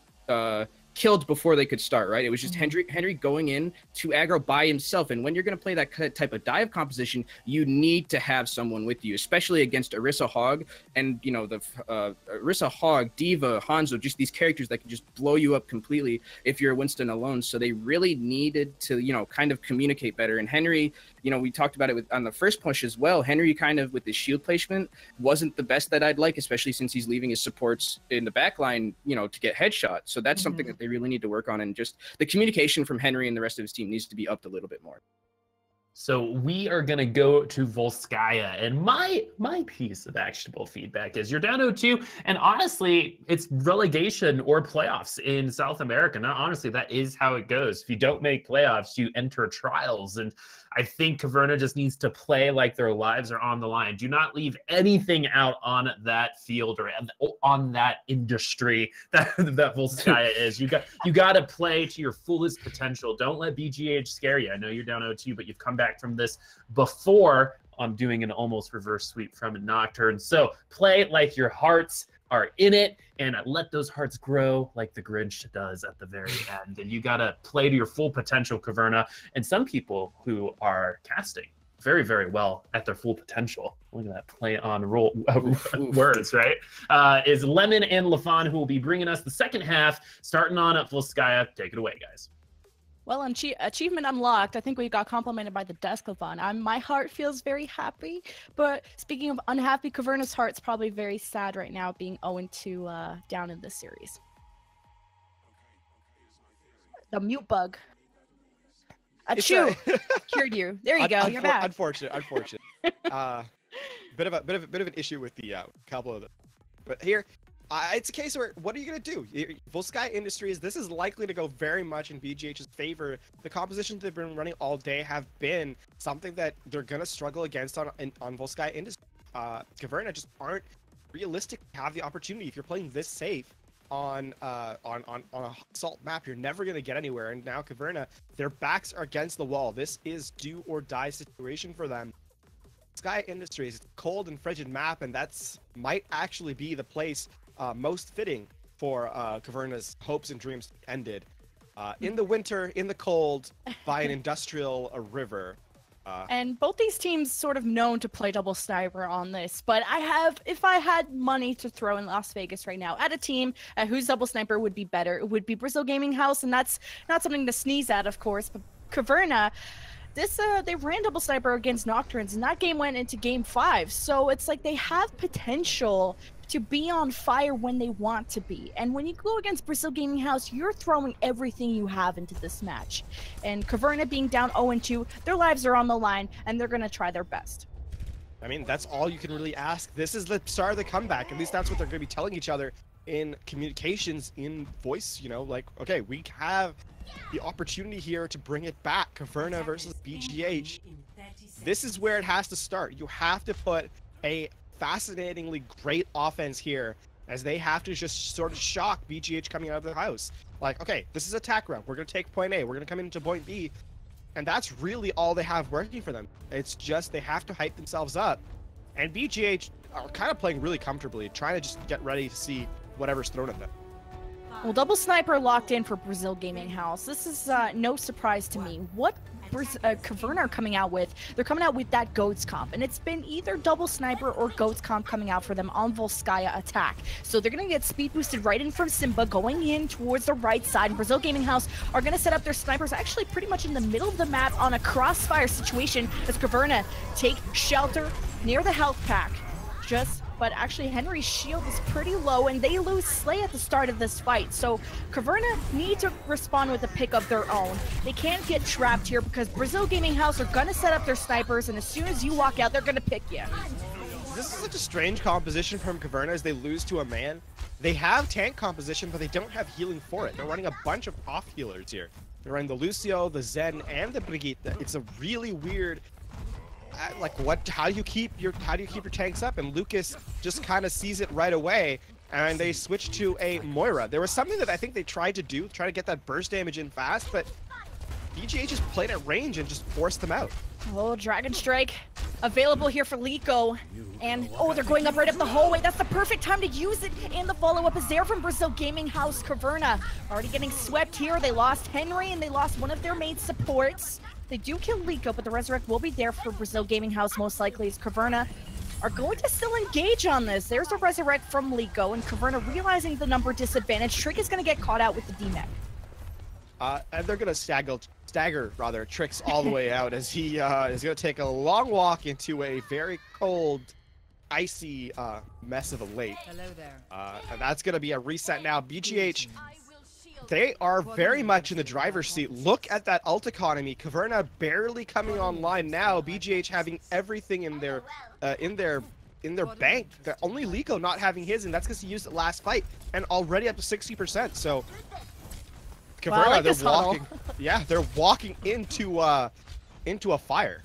killed before they could start, right? It was just Henry going in to aggro by himself. And when you're going to play that type of dive composition, you need to have someone with you, especially against Orisa Hog and, the Orisa Hog, Diva, Hanzo, just these characters that can just blow you up completely if you're Winston alone. So they really needed to, kind of communicate better. And Henry, we talked about it on the first push as well. Henry kind of with his shield placement wasn't the best that I'd like, especially since he's leaving his supports in the back line, to get headshot. So that's something that they really need to work on. And just the communication from Henry and the rest of his team needs to be upped a little bit more. So we are going to go to Volskaya, and my piece of actionable feedback is you're down 0-2, and honestly, it's relegation or playoffs in South America. Now, honestly, that is how it goes. If you don't make playoffs, you enter trials, and I think Caverna just needs to play like their lives are on the line. Do not leave anything out on that field or on that industry that Volskaya is. You got to play to your fullest potential. Don't let BGH scare you. I know you're down 0-2, but you've come back from this before on doing an almost reverse sweep from a Nocturne. So play like your hearts are in it, and let those hearts grow like the Grinch does at the very end. And you got to play to your full potential, Caverna. And some people who are casting very, very well at their full potential, look at that play on words, right? Is Lemon and Lafon, who will be bringing us the second half, starting on at Volskaya. Take it away, guys. Well, achievement unlocked. I think we got complimented by the Desclafon. My heart feels very happy, but speaking of unhappy, Caverna's heart's probably very sad right now, being 0-2 down in this series. The mute bug. Achoo! Cured you. There you go. You're back. Unfortunate. Bit of an issue with the couple of them, but here. It's a case where, what are you going to do? Volskaya Industries, this is likely to go very much in BGH's favor. The compositions they've been running all day have been something that they're going to struggle against on Volskaya Industries. Caverna just aren't realistic to have the opportunity. If you're playing this safe on a salt map, you're never going to get anywhere. And now Caverna, their backs are against the wall. This is do or die situation for them. Volskaya Industries, it's a cold and frigid map, and that's might actually be the place most fitting for Caverna's hopes and dreams ended. In the winter, in the cold, by an industrial river. And both these teams sort of known to play double sniper on this, but if I had money to throw in Las Vegas right now at a team whose double sniper would be better, it would be Brazil Gaming House, and that's not something to sneeze at, of course, but Caverna, they ran double sniper against Nocturnes, and that game went into game 5, so it's like they have potential to be on fire when they want to be. And when you go against Brazil Gaming House, you're throwing everything you have into this match. And Caverna being down 0-2, their lives are on the line, and they're going to try their best. I mean, that's all you can really ask. This is the start of the comeback. At least that's what they're going to be telling each other in communications, in voice, like, okay, we have the opportunity here to bring it back. Caverna versus BGH. This is where it has to start. You have to put a fascinatingly great offense here, as they have to just sort of shock BGH coming out of the house. Like, okay, this is attack round. We're going to take point A. We're going to come into point B. And that's really all they have working for them. It's just they have to hype themselves up. And BGH are kind of playing really comfortably, trying to just get ready to see whatever's thrown at them. Well, double sniper locked in for Brazil Gaming House. This is no surprise to me. What Caverna are coming out with, they're coming out with that Goats comp, and it's been either double sniper or Goats comp coming out for them on Volskaya attack. So they're going to get speed boosted right in from Simba, going in towards the right side. Brazil Gaming House are going to set up their snipers actually pretty much in the middle of the map on a crossfire situation as Caverna take shelter near the health pack. But actually Henry's shield is pretty low and they lose Slay at the start of this fight. So Caverna need to respond with a pick of their own. They can't get trapped here because Brazil Gaming House are gonna set up their snipers, and as soon as you walk out, they're gonna pick you. This is such a strange composition from Caverna as they lose to a man. They have tank composition, but they don't have healing for it. They're running a bunch of off healers here. They're running the Lucio, the Zen, and the Brigitte. It's a really weird how do you keep your tanks up? And Lucas just kind of sees it right away, and they switch to a Moira. There was something that I think they tried to do, try to get that burst damage in fast, but BGH just played at range and just forced them out. Oh, Dragon Strike available here for Liko. And, oh, they're going up right up the hallway. That's the perfect time to use it. And the follow-up is there from Brazil Gaming House. Caverna already getting swept here. They lost Henry, and they lost one of their main supports. They do kill Liko, but the Resurrect will be there for Brazil Gaming House most likely, as Caverna are going to still engage on this. There's a Resurrect from Liko, and Caverna realizing the number disadvantage. Trick is going to get caught out with the D-Mech. And they're going to stagger Trix all the way out as he is going to take a long walk into a very cold, icy mess of a lake. Hello there. And that's going to be a reset now. BGH, they are very much in the driver's seat. Look at that ult economy. Caverna barely coming online now. BGH having everything in their bank. Only Liko not having his, and that's because he used it last fight, and already up to 60%. So Caverna, wow, like they're walking. Yeah, they're walking into a fire.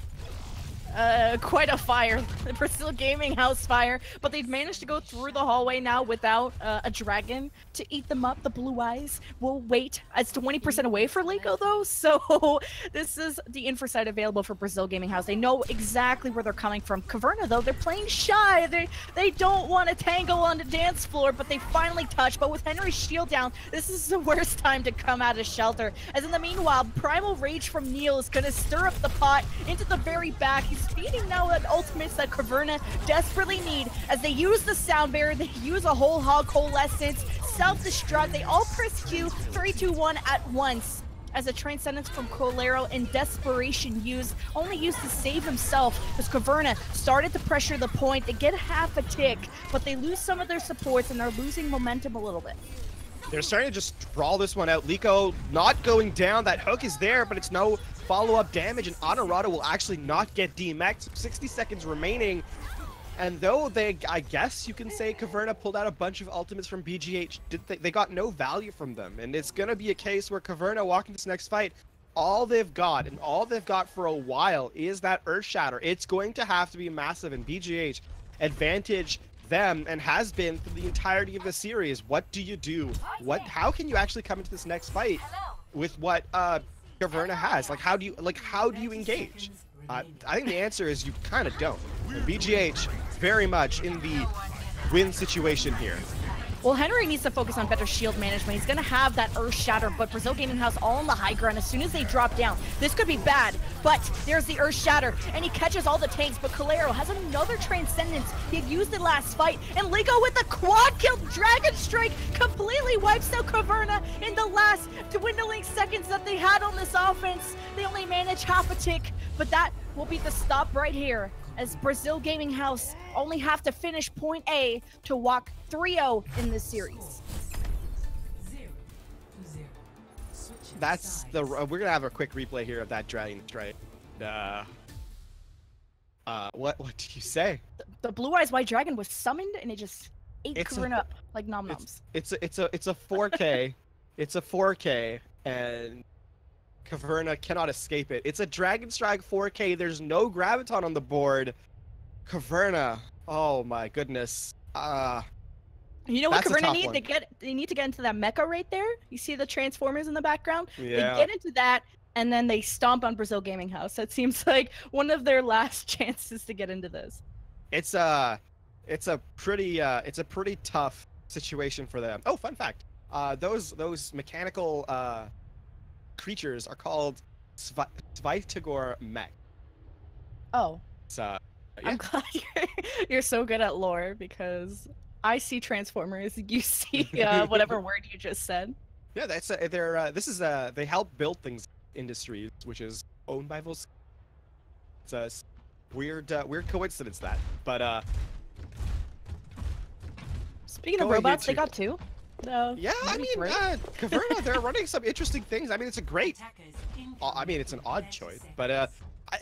Quite a fire. The Brazil Gaming House fire, but they've managed to go through the hallway now without a dragon to eat them up. The Blue Eyes will wait. It's 20% away for Liko though, so this is the info site available for Brazil Gaming House. They know exactly where they're coming from. Caverna though, they're playing shy. They don't want to tangle on the dance floor, but they finally touch. But with Henry's shield down, this is the worst time to come out of shelter. As in the meanwhile, Primal Rage from Neil is gonna stir up the pot into the very back. He's feeding now at ultimates that Caverna desperately need as they use the sound barrier, they use a whole hog coalescence, self-destruct, they all press Q 3, 2, 1 at once as a transcendence from Colero in desperation only used to save himself as Caverna started to pressure the point. They get half a tick, but they lose some of their supports and they're losing momentum a little bit. They're starting to just draw this one out. Liko not going down. That hook is there, but it's no follow-up damage, and Honorado will actually not get DMA'd. 60 seconds remaining. And though I guess you can say Caverna pulled out a bunch of ultimates from BGH, they got no value from them. And it's going to be a case where Caverna walking this next fight, all they've got, and all they've got for a while, is that Earth Shatter. It's going to have to be massive, and BGH advantage them and has been for the entirety of the series. What do you do? How can you actually come into this next fight with what Caverna has? How do you engage? I think the answer is you kind of don't. And BGH very much in the win situation here. Well, Henry needs to focus on better shield management. He's going to have that Earth Shatter, but Brazil Gaming House all on the high ground. As soon as they drop down, this could be bad, but there's the Earth Shatter, and he catches all the tanks, but Colero has another Transcendence. He had used it last fight, and Liko with the quad kill, Dragon Strike completely wipes out Caverna in the last dwindling seconds that they had on this offense. They only managed half a tick, but that will be the stop right here, as Brazil Gaming House only have to finish point A to walk 3-0 in this series. That's we're gonna have a quick replay here of that Dragon Strike. What do you say? The Blue Eyes White Dragon was summoned and it just ate Caverna up like nom-noms. It's a 4K. It's a 4K, and Caverna cannot escape it. It's a Dragon Strike 4K. There's no Graviton on the board. Caverna, oh my goodness. You know what Caverna need to get? They need to get into that mecha right there. You see the Transformers in the background? Yeah. They get into that, and then they stomp on Brazil Gaming House. That seems like one of their last chances to get into this. It's a pretty tough situation for them. Oh, fun fact. Those mechanical creatures are called Svitagor mech. Oh, So, yeah. I'm glad you're so good at lore because I see Transformers, you see whatever word you just said. Yeah, that's they help build things industries, which is owned by Volkswagen. It's a weird coincidence that. But speaking of robots, they got two. No, yeah, I mean, Caverna, they're running some interesting things. I mean, it's a great. I mean, it's an odd choice, but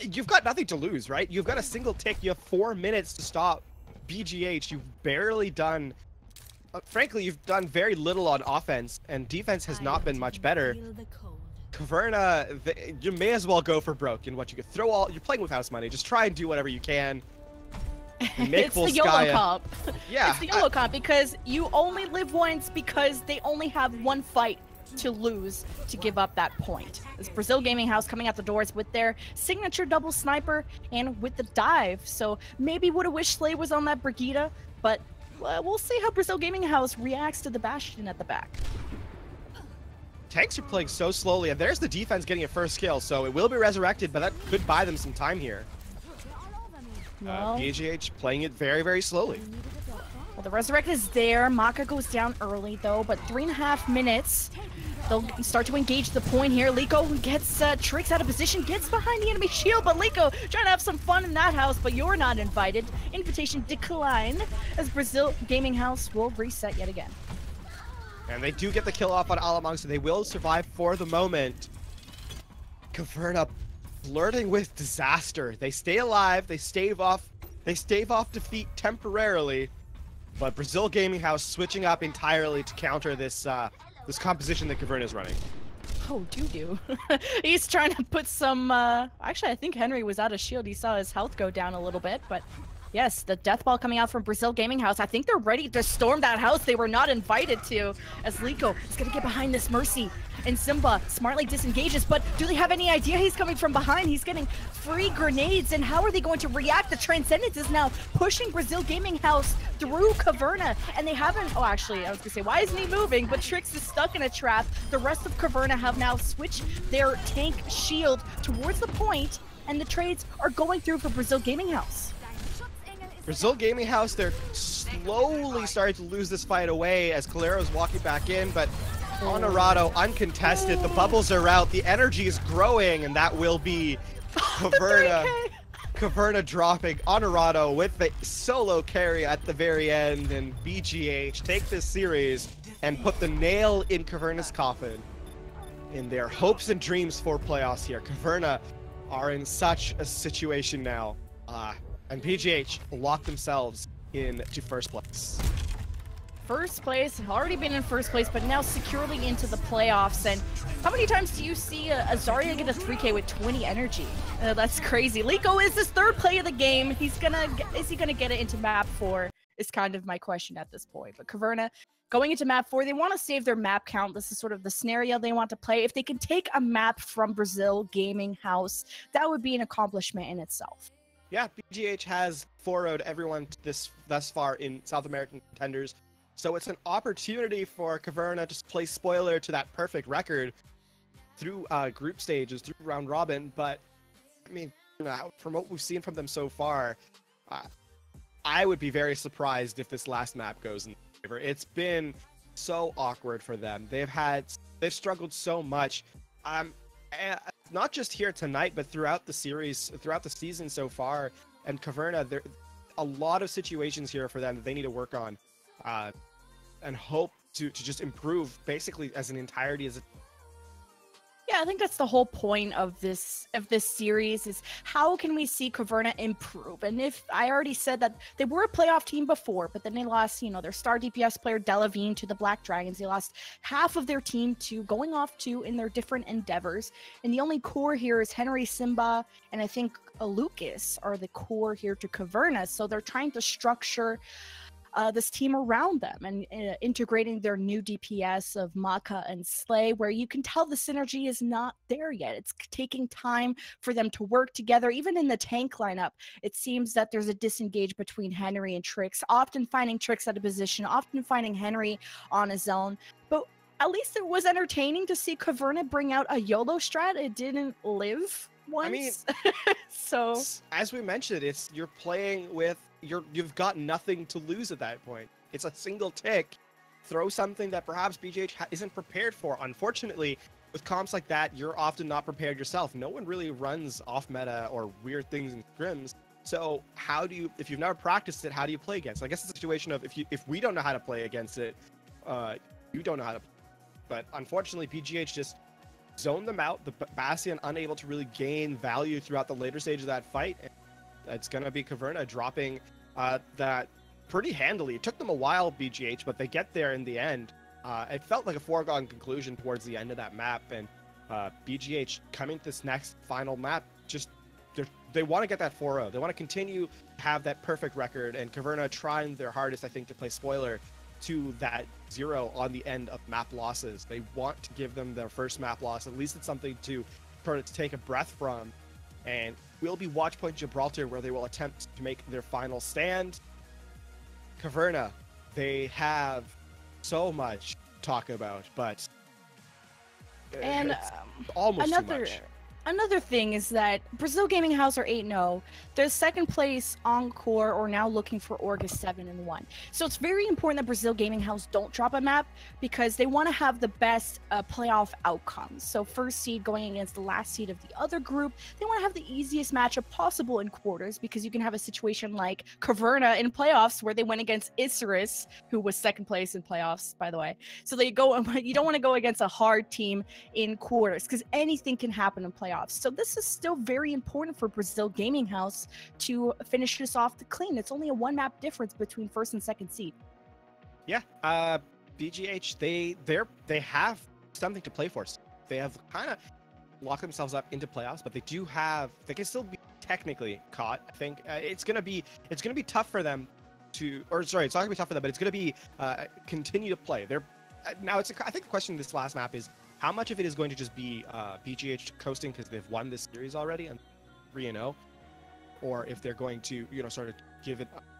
you've got nothing to lose, right? You've got a single tick. You have 4 minutes to stop BGH. You've barely done. Frankly, you've done very little on offense, and defense has not been much better. Caverna, you may as well go for broke in what you could throw all. You're playing with house money. Just try and do whatever you can. It's the YOLO comp. Yeah, it's the YOLO comp because you only live once because they only have one fight to lose to give up that point. This Brazil Gaming House coming out the doors with their signature double sniper and with the dive. So maybe would have wished Slay was on that Brigida, but we'll see how Brazil Gaming House reacts to the Bastion at the back. Tanks are playing so slowly, and there's the defense getting a first kill, so it will be resurrected, but that could buy them some time here. Well, BGH playing it very, very slowly. Well, the resurrect is there. Maka goes down early though, but 3.5 minutes. They'll start to engage the point here. Liko gets Tricks out of position, gets behind the enemy shield, but Liko trying to have some fun in that house, but you're not invited. Invitation declined as Brazil Gaming House will reset yet again. And they do get the kill off on Alamang, so they will survive for the moment. Caverna flirting with disaster. They stay alive, they stave off defeat temporarily, but Brazil Gaming House switching up entirely to counter this this composition that Caverna is running. Oh, doo-doo. He's trying to put some, actually I think Henry was out of shield. He saw his health go down a little bit, but yes, the death ball coming out from Brazil Gaming House. I think they're ready to storm that house they were not invited to, as Liko is gonna get behind this Mercy. And Simba smartly disengages, but do they have any idea he's coming from behind? He's getting free grenades, and how are they going to react? The Transcendence is now pushing Brazil Gaming House through Caverna, and they haven't, oh actually, I was gonna say, why isn't he moving? But Trix is stuck in a trap. The rest of Caverna have now switched their tank shield towards the point, and the trades are going through for Brazil Gaming House. Brazil Gaming House, they're slowly starting to lose this fight away as Calero's walking back in, but Honorado uncontested, the bubbles are out, the energy is growing, and that will be Caverna dropping Honorado with the solo carry at the very end, and BGH take this series and put the nail in Caverna's coffin in their hopes and dreams for playoffs here. Caverna are in such a situation now, and BGH locked themselves into first place. First place, already been in first place, but now securely into the playoffs. And how many times do you see a Zarya get a 3K with 20 energy? That's crazy. Liko is his third play of the game. Is he gonna get it into map 4? Is kind of my question at this point. But Caverna going into map 4, they want to save their map count. This is sort of the scenario they want to play. If they can take a map from Brazil Gaming House, that would be an accomplishment in itself. Yeah, BGH has 4-0'd everyone thus far in South American Contenders. So it's an opportunity for Caverna to play spoiler to that perfect record through group stages, through round robin. But, I mean, from what we've seen from them so far, I would be very surprised if this last map goes in favor. It's been so awkward for them. They've struggled so much. Not just here tonight, but throughout the series, throughout the season so far. And Caverna, there a lot of situations here for them that they need to work on. And hope to just improve basically as an entirety. Yeah, I think that's the whole point of this series is how can we see Caverna improve? And if I already said that they were a playoff team before, but then they lost, their star DPS player Delavine to the Black Dragons. They lost half of their team to going off to in their different endeavors. And the only core here is Henry, Simba, and I think Lucas are the core here to Caverna. So they're trying to structure this team around them and integrating their new DPS of Maka and Slay, where you can tell the synergy is not there yet. It's taking time for them to work together. Even in the tank lineup, it seems that there's a disengage between Henry and Trix, often finding Trix out of position, often finding Henry on his own. But at least it was entertaining to see Caverna bring out a YOLO strat. It didn't live once. I mean, so as we mentioned, you're playing with you've got nothing to lose at that point. It's a single tick. Throw something that perhaps BGH isn't prepared for. Unfortunately, with comps like that, you're often not prepared yourself. No one really runs off meta or weird things in scrims. So how do you, if you've never practiced it, how do you play against it? I guess it's a situation of if we don't know how to play against it, you don't know how to play. But unfortunately, BGH just zoned them out. The Bastion unable to really gain value throughout the later stage of that fight. And it's going to be Caverna dropping that pretty handily. It took them a while, BGH, but they get there in the end. It felt like a foregone conclusion towards the end of that map, and BGH coming to this next final map, just they want to get that 4-0. They want to continue to have that perfect record, and Caverna trying their hardest, I think, to play spoiler to that 0 on the end of map losses. They want to give them their first map loss. At least it's something to take a breath from, and we'll be Watch Point Gibraltar, where they will attempt to make their final stand. Caverna, they have so much to talk about, but and almost too much. Another thing is that Brazil Gaming House are 8-0. They're second place Encore, or now looking for Org is 7-1. So it's very important that Brazil Gaming House don't drop a map, because they want to have the best playoff outcomes. So first seed going against the last seed of the other group. They want to have the easiest matchup possible in quarters, because you can have a situation like Caverna in playoffs where they went against Isurus, who was second place in playoffs, by the way. So you don't want to go against a hard team in quarters, because anything can happen in playoffs. So this is still very important for Brazil Gaming House to finish this off clean. It's only a 1 map difference between first and second seed. Yeah, BGH, they have something to play for. They have kind of locked themselves up into playoffs, but they can still be technically caught. I think it's gonna be tough for them to, or sorry, it's not gonna be tough for them, but it's gonna be continue to play. Now I think the question this last map is, how much of it is going to just be BGH coasting because they've won this series already and 3-0, or if they're going to, sort of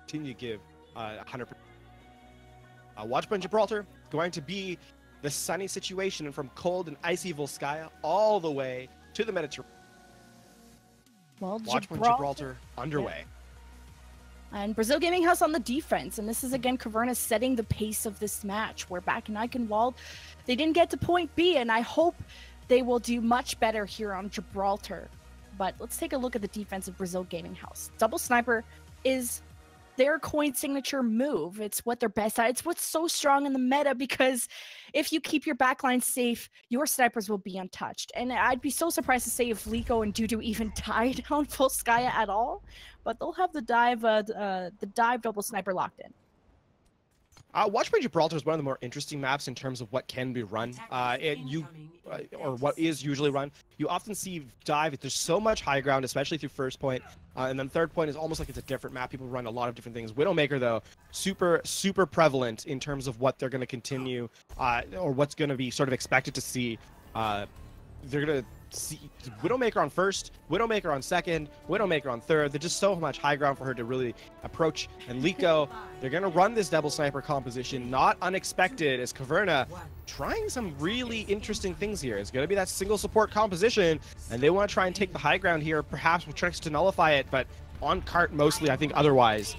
continue to give 100%. Watch Point Gibraltar going to be the sunny situation, and from cold and icy Volskaya all the way to the Mediterranean. Well, Watch Point Gibraltar underway. Yeah. And Brazil Gaming House on the defense, and this is again Caverna setting the pace of this match. Where back in Eichenwald, they didn't get to point B, and I hope they will do much better here on Gibraltar. But let's take a look at the defense of Brazil Gaming House. Double Sniper is their coin signature move. It's what they're best at. It's what's so strong in the meta, because if you keep your backline safe, your snipers will be untouched. And I'd be so surprised to say if Liko and Dudu even died on Volskaya at all, but they'll have the dive double sniper locked in. Watch Point Gibraltar is one of the more interesting maps in terms of what can be run, or what is usually run. You often see dive. There's so much high ground, especially through first point, and then third point is almost like it's a different map. People run a lot of different things. Widowmaker, though, super prevalent in terms of what they're going to continue, or what's going to be sort of expected to see. They're going to see Widowmaker on first, Widowmaker on second, Widowmaker on third. There's just so much high ground for her to really approach. And Liko, they're going to run this double sniper composition, not unexpected, as Caverna trying some really interesting things here. It's going to be that single support composition, and they want to try and take the high ground here, perhaps with tricks to nullify it, but on cart mostly, I think, otherwise.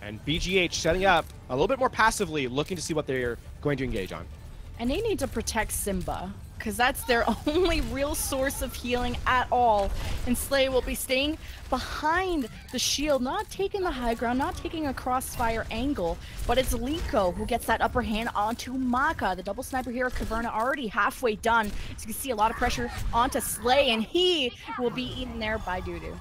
And BGH setting up a little bit more passively, looking to see what they're going to engage on. And they need to protect Simba, because that's their only real source of healing at all. And Slay will be staying behind the shield, not taking the high ground, not taking a crossfire angle, but it's Liko who gets that upper hand onto Maka. The double sniper here at Caverna already halfway done. So you can see a lot of pressure onto Slay, and he will be eaten there by Dudu.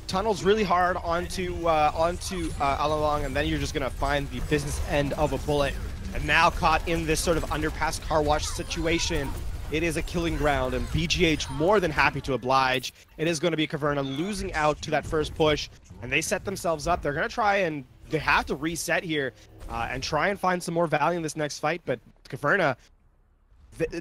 Tunnels really hard onto Alalong, and then you're just gonna find the business end of a bullet. And now caught in this sort of underpass car wash situation, it is a killing ground, and BGH more than happy to oblige. It is going to be Caverna losing out to that first push, and they set themselves up. They're going to try and they have to reset here and try and find some more value in this next fight. But Caverna,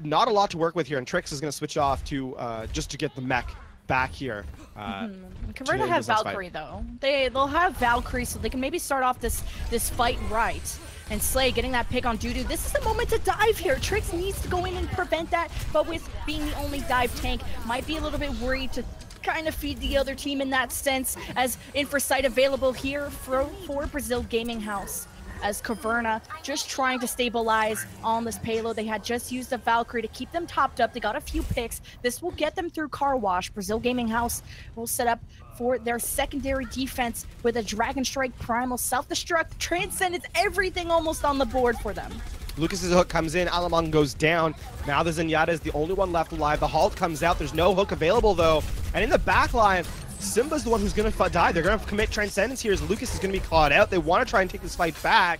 not a lot to work with here, and Trix is going to switch off to just to get the mech back here. Caverna have Valkyrie though. They'll have Valkyrie, so they can maybe start off this fight right. And Slay getting that pick on Dudu. This is the moment to dive here. Trix needs to go in and prevent that, but with being the only dive tank, might be a little bit worried to kind of feed the other team in that sense, as Infrasight available here for Brazil Gaming House. As Caverna just trying to stabilize on this payload. They had just used a Valkyrie to keep them topped up. They got a few picks. This will get them through Car Wash. Brazil Gaming House will set up for their secondary defense with a Dragon Strike, Primal, Self-Destruct, Transcendence, everything almost on the board for them. Lucas's hook comes in, Alamang goes down. Now the Zenyatta is the only one left alive. The Halt comes out. There's no hook available though. And in the back line, Simba's the one who's going to die. They're going to commit Transcendence here as Lucas is going to be caught out. They want to try and take this fight back.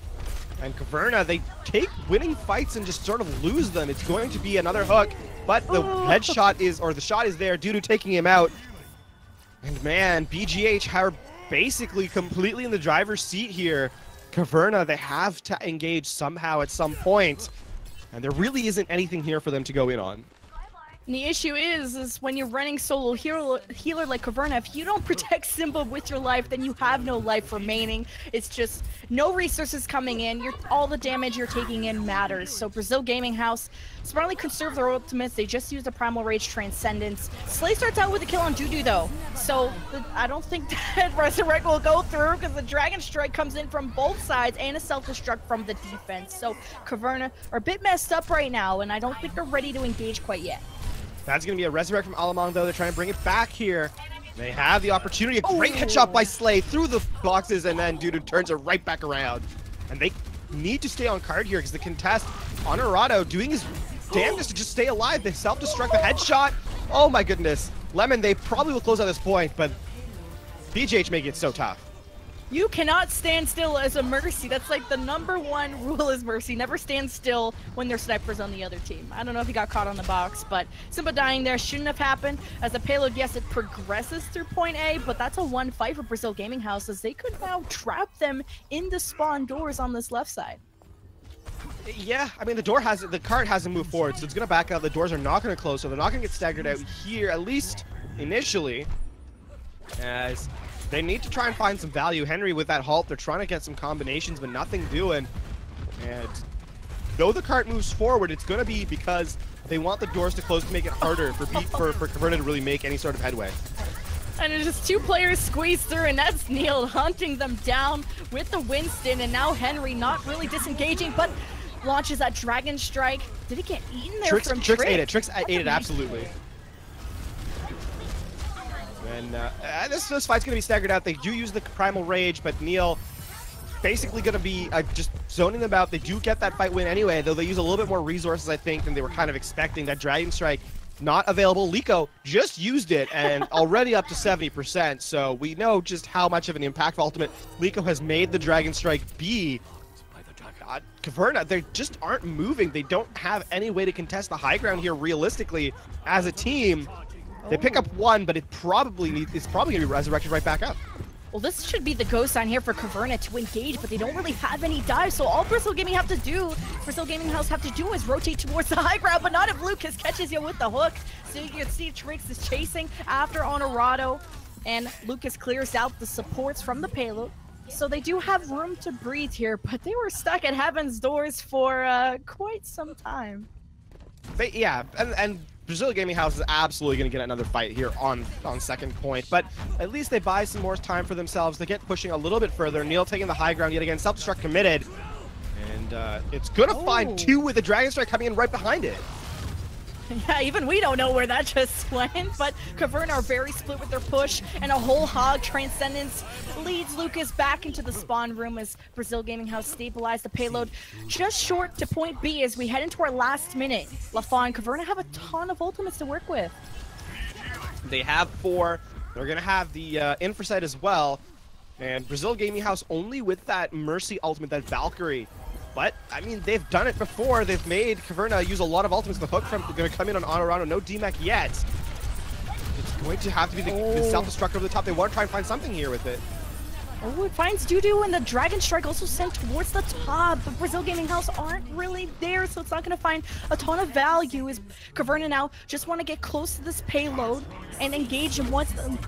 And Caverna, they take winning fights and just sort of lose them. It's going to be another hook, but the headshot is, or the shot is there due to taking him out. And man, BGH are basically completely in the driver's seat here. Caverna, they have to engage somehow at some point. And there really isn't anything here for them to go in on. And the issue is when you're running solo healer like Caverna, if you don't protect Simba with your life, then you have no life remaining. It's just no resources coming in. All the damage you're taking in matters. So Brazil Gaming House smartly conserve their ultimates. They just used a Primal Rage Transcendence. Slay starts out with a kill on Dudu though. So I don't think that Resurrect will go through because the Dragon Strike comes in from both sides and a Self-Destruct from the defense. So Caverna are a bit messed up right now, and I don't think they're ready to engage quite yet. That's going to be a Resurrect from Alamang, though. They're trying to bring it back here. They have the opportunity. A great headshot by Slay through the boxes, and then Dudu turns it right back around. And they need to stay on card here because the contest, Honorado, doing his damnedest to just stay alive. They self-destruct the headshot. Oh my goodness. Lemon, they probably will close at this point, but BGH making it so tough. You cannot stand still as a Mercy. That's like the #1 rule is Mercy. Never stand still when there's snipers on the other team. I don't know if he got caught on the box, but Simba dying there shouldn't have happened. As the payload, yes, it progresses through point A, but that's a 1 fight for Brazil Gaming House as they could now trap them in the spawn doors on this left side. Yeah, I mean, the cart hasn't moved forward, so it's going to back out. The doors are not going to close, so they're not going to get staggered out here, at least initially, as they need to try and find some value. Henry with that Halt, they're trying to get some combinations, but nothing doing. And though the cart moves forward, it's going to be because they want the doors to close to make it harder for Caverna to really make any sort of headway. And it's just 2 players squeezed through, and that's Neil hunting them down with the Winston, and now Henry not really disengaging, but launches that Dragon Strike. Did it get eaten there from Trix? Trix ate it. Trix ate it, absolutely. And this fight's going to be staggered out. They do use the Primal Rage, but Neil basically going to be just zoning them out. They do get that fight win anyway, though they use a little bit more resources, I think, than they were kind of expecting. That Dragon Strike not available. Liko just used it and already up to 70%, so we know just how much of an impactful ultimate Liko has made the Dragon Strike be. Caverna, they just aren't moving. They don't have any way to contest the high ground here realistically as a team. They pick up 1, but it's probably going to be resurrected right back up. Well, this should be the go sign here for Caverna to engage, but they don't really have any dives, so all Brazil Gaming House have to do is rotate towards the high ground, but not if Lucas catches you with the hook. So you can see Trix is chasing after Honorado, and Lucas clears out the supports from the payload. So they do have room to breathe here, but they were stuck at Heaven's Doors for quite some time. Yeah, and Brazil Gaming House is absolutely going to get another fight here on second point, but at least they buy some more time for themselves. They get pushing a little bit further. Neil taking the high ground yet again. Self-destruct committed, and it's going to find 2 with the Dragon Strike coming in right behind it. Yeah, even we don't know where that just went, but Caverna are very split with their push, and a whole hog Transcendence leads Lucas back into the spawn room as Brazil Gaming House stabilized the payload just short to point B as we head into our last minute. Lafa and Caverna have a ton of ultimates to work with. They have 4. They're going to have the Infrasight as well, and Brazil Gaming House only with that Mercy ultimate, that Valkyrie. But, I mean, they've done it before. They've made Caverna use a lot of ultimates. The hook from going to come in on Honorado. No DMAC yet. It's going to have to be the self-destruct over the top. They want to try and find something here with it. Oh, it finds Dudu, and the Dragon Strike also sent towards the top. But Brazil Gaming House aren't really there, so it's not going to find a ton of value. As Caverna now just want to get close to this payload and engage him.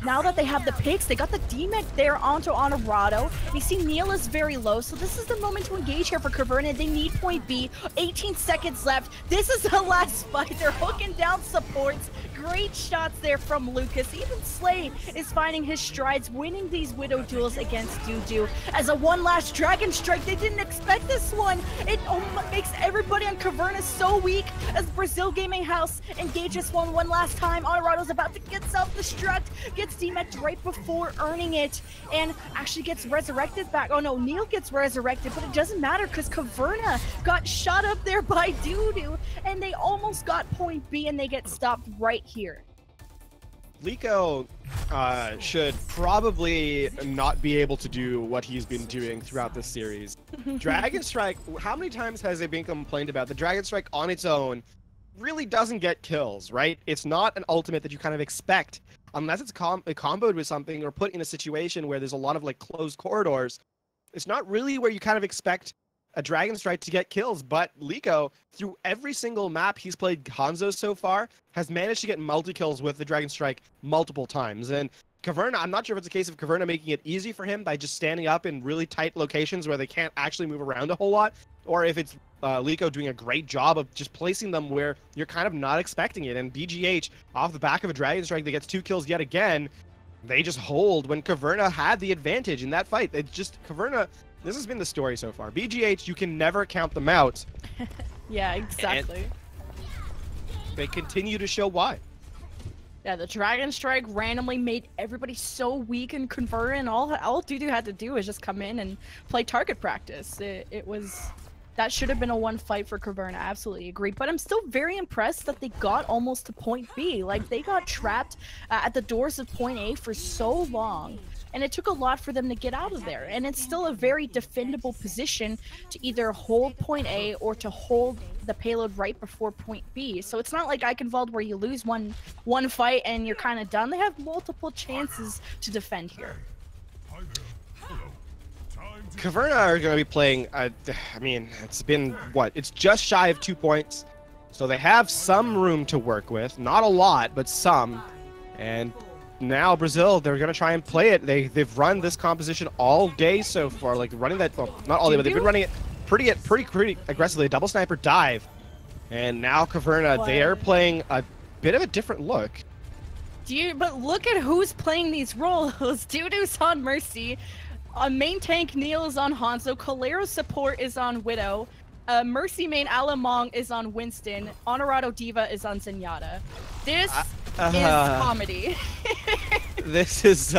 Now that they have the picks, they got the DMEC there onto Honorado. You see Neil is very low, so this is the moment to engage here for Caverna. They need point B. 18 seconds left. This is the last fight. They're hooking down supports. Great shots there from Lucas. Even Slay is finding his strides, winning these Widow duels against Dudu. As a one last Dragon Strike, they didn't expect this one. It makes everybody on Caverna so weak as Brazil Gaming House engages one last time. Honorado's about to get self-destruct, gets DMEC'd right before earning it, and actually gets resurrected back. Oh no, Neil gets resurrected, but it doesn't matter because Caverna got shot up there by Dudu, and they almost got point B, and they get stopped right here. Liko should probably not be able to do what he's been doing throughout this series. Dragon Strike, how many times has it been complained about? The Dragon Strike on its own really doesn't get kills, right? It's not an ultimate that you kind of expect unless it's comboed with something or put in a situation where there's a lot of like closed corridors. It's not really where you kind of expect a Dragon Strike to get kills, but Liko, through every single map he's played Hanzo so far, has managed to get multi-kills with the Dragon Strike multiple times. And Caverna, I'm not sure if it's a case of Caverna making it easy for him by just standing up in really tight locations where they can't actually move around a whole lot, or if it's Liko doing a great job of just placing them where you're kind of not expecting it. And BGH, off the back of a Dragon Strike that gets 2 kills yet again, they just hold when Caverna had the advantage in that fight. It's just, Caverna, this has been the story so far. BGH, you can never count them out. Yeah, exactly. And they continue to show why. Yeah, the Dragon Strike randomly made everybody so weak and convert, and all Dudu had to do was just come in and play target practice. That should have been a one fight for Caverna, absolutely agree. But I'm still very impressed that they got almost to point B. Like, they got trapped at the doors of point A for so long, and it took a lot for them to get out of there. And it's still a very defendable position to either hold point A or to hold the payload right before point B. So it's not like Eichenwald where you lose one fight and you're kind of done. They have multiple chances to defend here. Caverna are going to be playing, I mean, it's been, what, it's just shy of 2 points. So they have some room to work with. Not a lot, but some. And now Brazil, they're going to try and play it. They've run this composition all day so far. Like, running that, well, not all day, but they've been running it pretty aggressively. A double sniper dive. And now Caverna, they are playing a bit of a different look. But look at who's playing these roles. Dudu's on Mercy. Main tank Neil is on Hanzo. Colero support is on Widow. Mercy main Alamong is on Winston. Honorado Diva is on Zenyatta. This is comedy. This is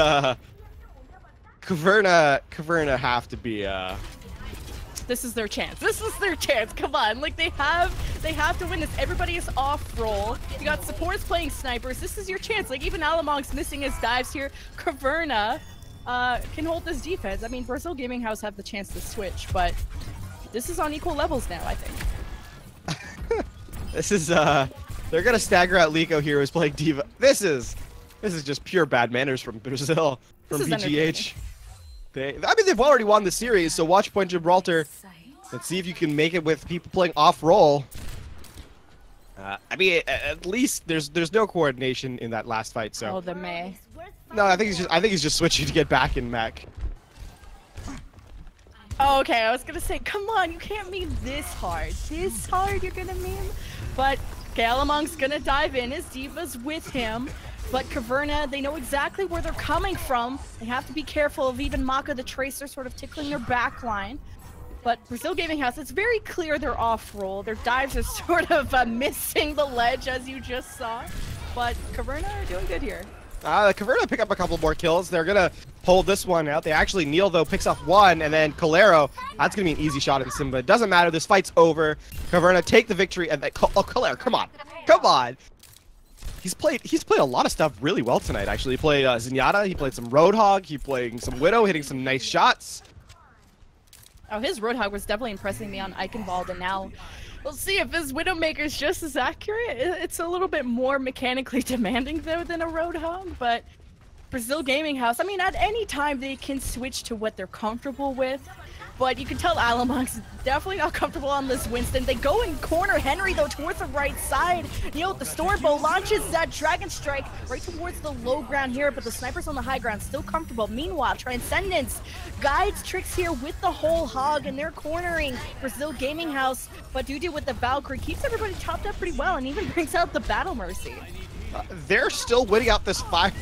Caverna have to be This is their chance. This is their chance. Come on. Like, they have to win this. Everybody is off roll. You got supports playing snipers. This is your chance. Like, even Alamong's missing his dives here. Caverna can hold this defense. I mean, Brazil Gaming House have the chance to switch, but this is on equal levels now, I think. This is they're gonna stagger out Liko here, who's playing Diva. This is just pure bad manners from Brazil, from BGH. I mean, they've already won the series, so watch Point Gibraltar. Let's see if you can make it with people playing off roll. I mean, at least there's no coordination in that last fight, so. Oh, the May. No, I think he's just switching to get back in mech. Oh, okay, I was gonna say, come on, you can't meme this hard. This hard you're gonna meme? But Galamong's gonna dive in, his Diva's with him. But Caverna, they know exactly where they're coming from. They have to be careful of even Maka the Tracer sort of tickling their backline. But Brazil Gaming House, it's very clear they're off roll. Their dives are sort of missing the ledge, as you just saw. But Caverna are doing good here. Caverna pick up a couple more kills. They're gonna hold this one out. They actually, Neil though picks off one, and then Colero, that's gonna be an easy shot in Simba. It doesn't matter, this fight's over. Caverna take the victory, and then, oh, Colero, come on. He's played a lot of stuff really well tonight, actually. He played Zenyatta, he played some Roadhog, he played some Widow, hitting some nice shots. Oh, his Roadhog was definitely impressing me on Eichenwald, and now we'll see if his Widowmaker's just as accurate. It's a little bit more mechanically demanding, though, than a Roadhog, but Brazil Gaming House, I mean, at any time they can switch to what they're comfortable with. But you can tell Alamon's definitely not comfortable on this Winston. They go and corner Henry, though, towards the right side. Neil with the Stormbow launches that Dragon Strike right towards the low ground here, but the snipers on the high ground still comfortable. Meanwhile, Transcendence guides Tricks here with the whole hog, and they're cornering Brazil Gaming House. But Dudu with the Valkyrie keeps everybody topped up pretty well and even brings out the Battle Mercy. They're still winning out this fight.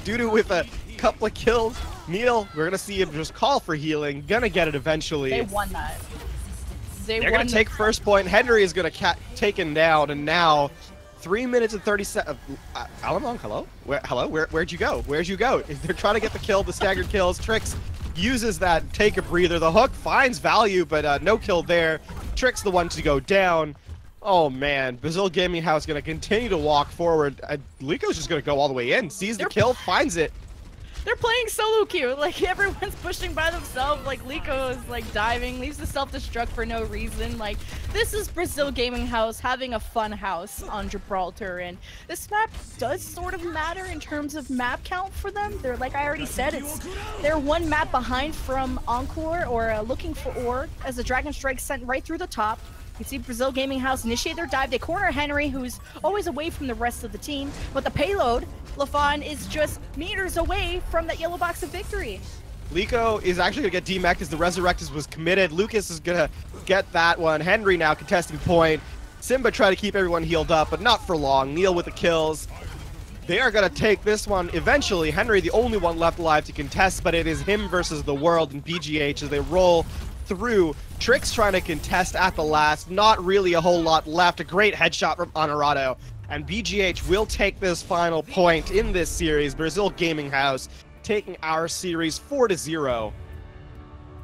Dudu with a couple of kills. Neil, we're gonna see him just call for healing. Gonna get it eventually. They won that. They're gonna take first point. Henry is gonna taken down, and now 3 minutes and 30 seconds. Alamon, hello? Where'd you go? Where'd you go? They're trying to get the kill, the staggered kills. Tricks uses that take a breather. The hook finds value, but no kill there. Tricks the one to go down. Oh man, Brazil Gaming House gonna continue to walk forward. Lico's just gonna go all the way in, sees the kill, finds it. They're playing solo queue. Like, everyone's pushing by themselves. Like, Lico is, like, diving, leaves the self-destruct for no reason. Like, this is Brazil Gaming House having a fun house on Gibraltar. And this map does sort of matter in terms of map count for them. They're, like I already said, they're one map behind from Encore, or looking for Ore, as the Dragon Strike sent right through the top. You see Brazil Gaming House initiate their dive. They corner Henry, who's always away from the rest of the team. But the payload, Lafon, is just meters away from that yellow box of victory. Lico is actually going to get demeched as the Resurrectus was committed. Lucas is going to get that one. Henry now contesting point. Simba try to keep everyone healed up, but not for long. Neil with the kills. They are going to take this one eventually. Henry, the only one left alive to contest, but it is him versus the world in BGH as they roll through. Tricks trying to contest at the last. Not really a whole lot left. A great headshot from Honorado. And BGH will take this final point in this series. Brazil Gaming House taking our series 4-0.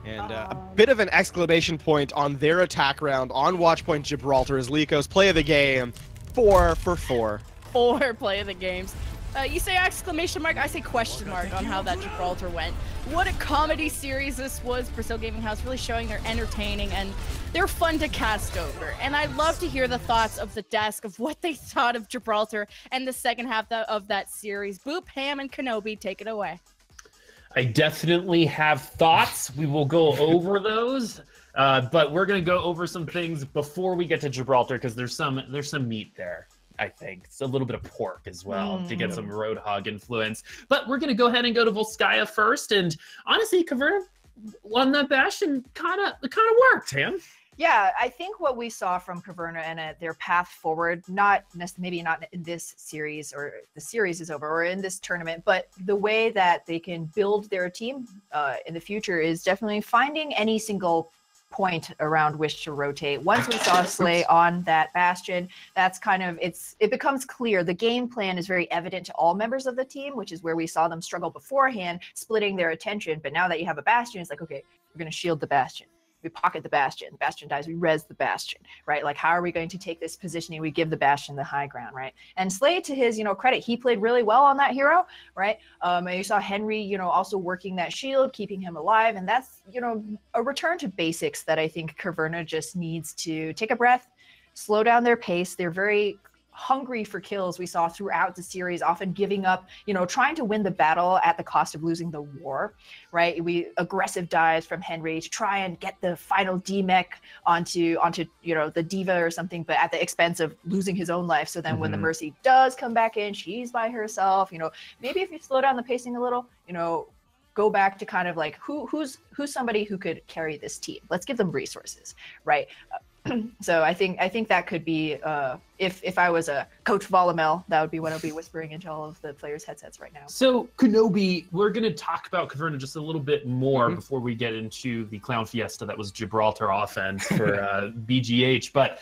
And a bit of an exclamation point on their attack round on Watchpoint Gibraltar as Lico's play of the game. 4 for 4. 4 play of the games. You say exclamation mark, I say question mark on how that Gibraltar went. What a comedy series this was. Brazil Gaming House really showing they're entertaining and they're fun to cast over. And I'd love to hear the thoughts of the desk of what they thought of Gibraltar and the second half of that series. Boop, Ham, and Kenobi, take it away. I definitely have thoughts. We will go over those. But we're going to go over some things before we get to Gibraltar because there's some meat there. I think it's a little bit of pork as well to get some Roadhog influence. But we're going to go ahead and go to Volskaya first. And honestly, Caverna won that Bastion kind of worked, Ham. Yeah, I think what we saw from Caverna and their path forward, maybe not in this series or the series is over or in this tournament, but the way that they can build their team in the future is definitely finding any single point around which to rotate. Once we saw Slay on that Bastion, that's kind of, it becomes clear. The game plan is very evident to all members of the team, which is where we saw them struggle beforehand, splitting their attention. But now that you have a Bastion, it's like, okay, we're going to shield the Bastion. We pocket the Bastion. The Bastion dies. We res the Bastion, right? Like, how are we going to take this positioning? We give the Bastion the high ground, right? And Slay, to his, credit, he played really well on that hero, right? And you saw Henry, also working that shield, keeping him alive. And that's, a return to basics that I think Caverna just needs to take a breath, slow down their pace. They're very hungry for kills. We saw throughout the series, often giving up, trying to win the battle at the cost of losing the war, right? Aggressive dives from Henry to try and get the final demech onto the diva or something, but at the expense of losing his own life. So then when the Mercy does come back in, she's by herself. Maybe if you slow down the pacing a little, go back to kind of like who's somebody who could carry this team. Let's give them resources, right? So I think that could be if I was a Coach Volamel, that would be what I'll be whispering into all of the players' headsets right now. So Kenobi, we're going to talk about Caverna just a little bit more before we get into the Clown Fiesta that was Gibraltar offense for BGH. But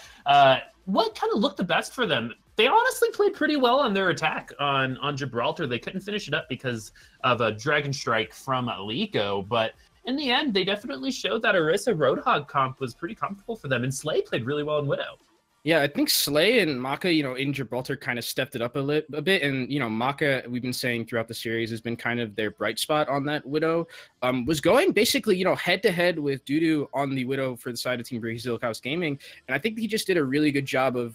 what kind of looked the best for them? They honestly played pretty well on their attack on Gibraltar. They couldn't finish it up because of a Dragon Strike from Lico, but in the end, they definitely showed that Orisa Roadhog comp was pretty comfortable for them, and Slay played really well in Widow. Yeah, I think Slay and Maka, in Gibraltar kind of stepped it up a bit. And, Maka, we've been saying throughout the series, has been kind of their bright spot on that Widow. Was going basically, head to head with Dudu on the Widow for the side of Team Brazil House Gaming. And I think he just did a really good job of,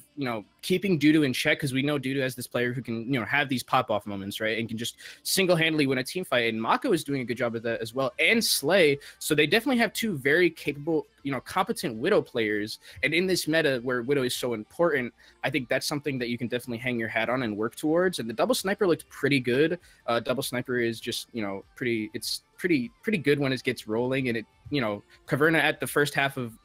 keeping Dudu in check, because we know Dudu as this player who can, have these pop-off moments, right? And can just single-handedly win a team fight. And Maka was doing a good job of that as well. And Slay. So they definitely have two very capable, competent Widow players. And in this meta where Widow is so important, I think that's something that you can definitely hang your hat on and work towards. And the double sniper looked pretty good. Double sniper is just, pretty good when it gets rolling. And it, Caverna at the first half of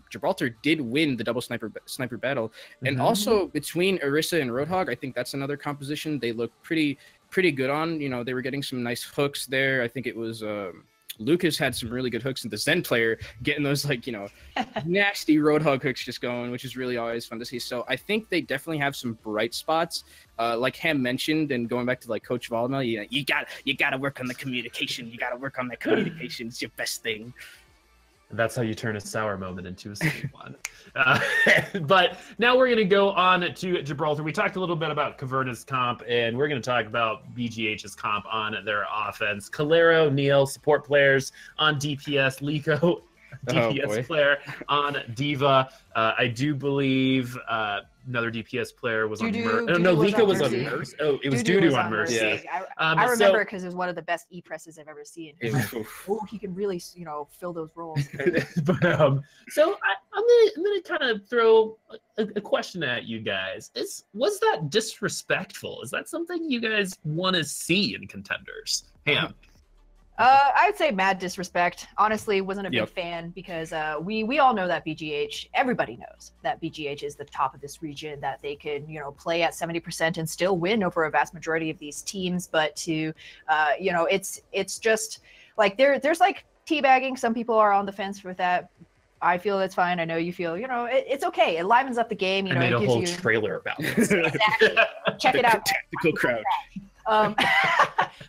Gibraltar did win the double sniper battle. And also between Orisa and Roadhog, I think that's another composition they look pretty good on. They were getting some nice hooks there. I think it was Lucas had some really good hooks, and the Zen player getting those nasty Roadhog hooks just going, which is really always fun to see. So I think they definitely have some bright spots. Like Ham mentioned, and going back to Coach Voldemar, you got to work on the communication. You got to work on that communication. It's your best thing. That's how you turn a sour moment into a sweet one. But now we're going to go on to Gibraltar. We talked a little bit about Caverna's comp, and we're going to talk about BGH's comp on their offense. Calero, Neil, support players on DPS. Liko, DPS player on Diva. I do believe another DPS player was on Mercy. No, Liko was on Mercy. Oh, it was Dudu on Mercy. Yeah. I remember because it was one of the best E-presses I've ever seen. He can really, fill those roles. But, so I'm gonna kind of throw a question at you guys. Was that disrespectful? Is that something you guys want to see in Contenders? Ham. I'd say mad disrespect. Honestly, wasn't a big fan because we all know that BGH, everybody knows that BGH is the top of this region, that they could, play at 70% and still win over a vast majority of these teams. But to, it's just there's teabagging. Some people are on the fence with that. I feel it's fine. I know you feel, it's okay. It livens up the game. I made a whole trailer about this. Exactly. Check it out. Tactical crouch.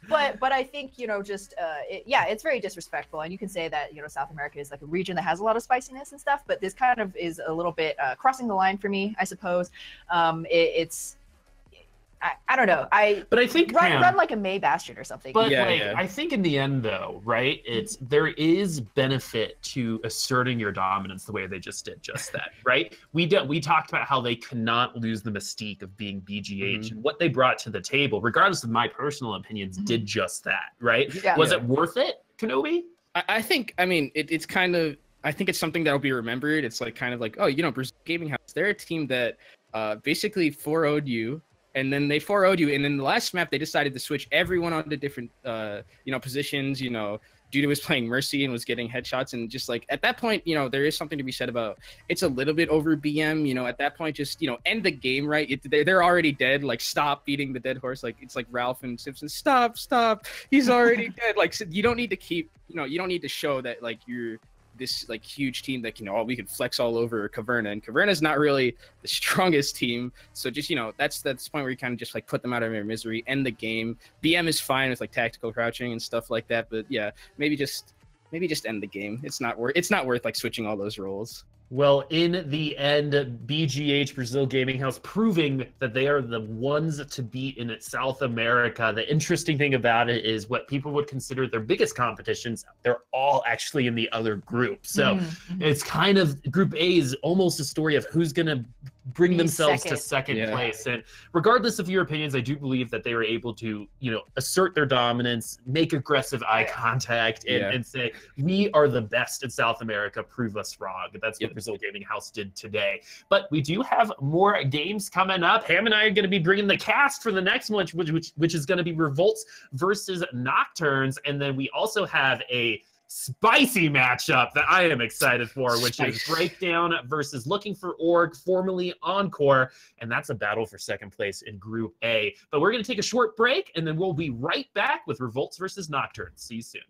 But I think it's very disrespectful, and you can say that South America is a region that has a lot of spiciness and stuff, but this kind of is a little bit crossing the line for me, I suppose. I don't know. But I think run like a May Bastion or something. But I think in the end, though, right? There is benefit to asserting your dominance the way they just did just that, right? We talked about how they cannot lose the mystique of being BGH, and what they brought to the table, regardless of my personal opinions, did just that, right? Yeah. Was it worth it, Kenobi? I think. I mean, it's kind of. I think it's something that'll be remembered. It's Brazil Gaming House. They're a team that basically 4-0'd you. And then they 4-0'd you, and then the last map they decided to switch everyone onto different, positions. Dudu was playing Mercy and was getting headshots, and just at that point, there is something to be said about it's a little bit over BM. At that point, just end the game, right? They're already dead. Stop beating the dead horse. It's like Ralph and Simpson. Stop. He's already dead. You don't need to keep. You don't need to show that you're this huge team that we can flex all over Caverna, and Caverna's not really the strongest team. So just that's the point where you kind of just put them out of their misery, end the game. BM is fine with tactical crouching and stuff like that, but yeah, maybe just end the game. It's not worth switching all those roles. Well, in the end, BGH, Brazil Gaming House, proving that they are the ones to beat in South America. The interesting thing about it is what people would consider their biggest competitions, they're all actually in the other group. So it's kind of, Group A is almost a story of who's going to bring themselves to second place. And regardless of your opinions, I do believe that they were able to, assert their dominance, make aggressive eye contact, and say, we are the best in South America, prove us wrong. That's what Brazil Gaming House did today. But we do have more games coming up. Ham and I are going to be bringing the cast for the next one, which is going to be Revolts versus Nocturnes. And then we also have a spicy matchup that I am excited for, which is Breakdown versus Looking for Org, formerly Encore, and that's a battle for second place in Group A. But we're going to take a short break, and then we'll be right back with Revolts versus Nocturnes. See you soon.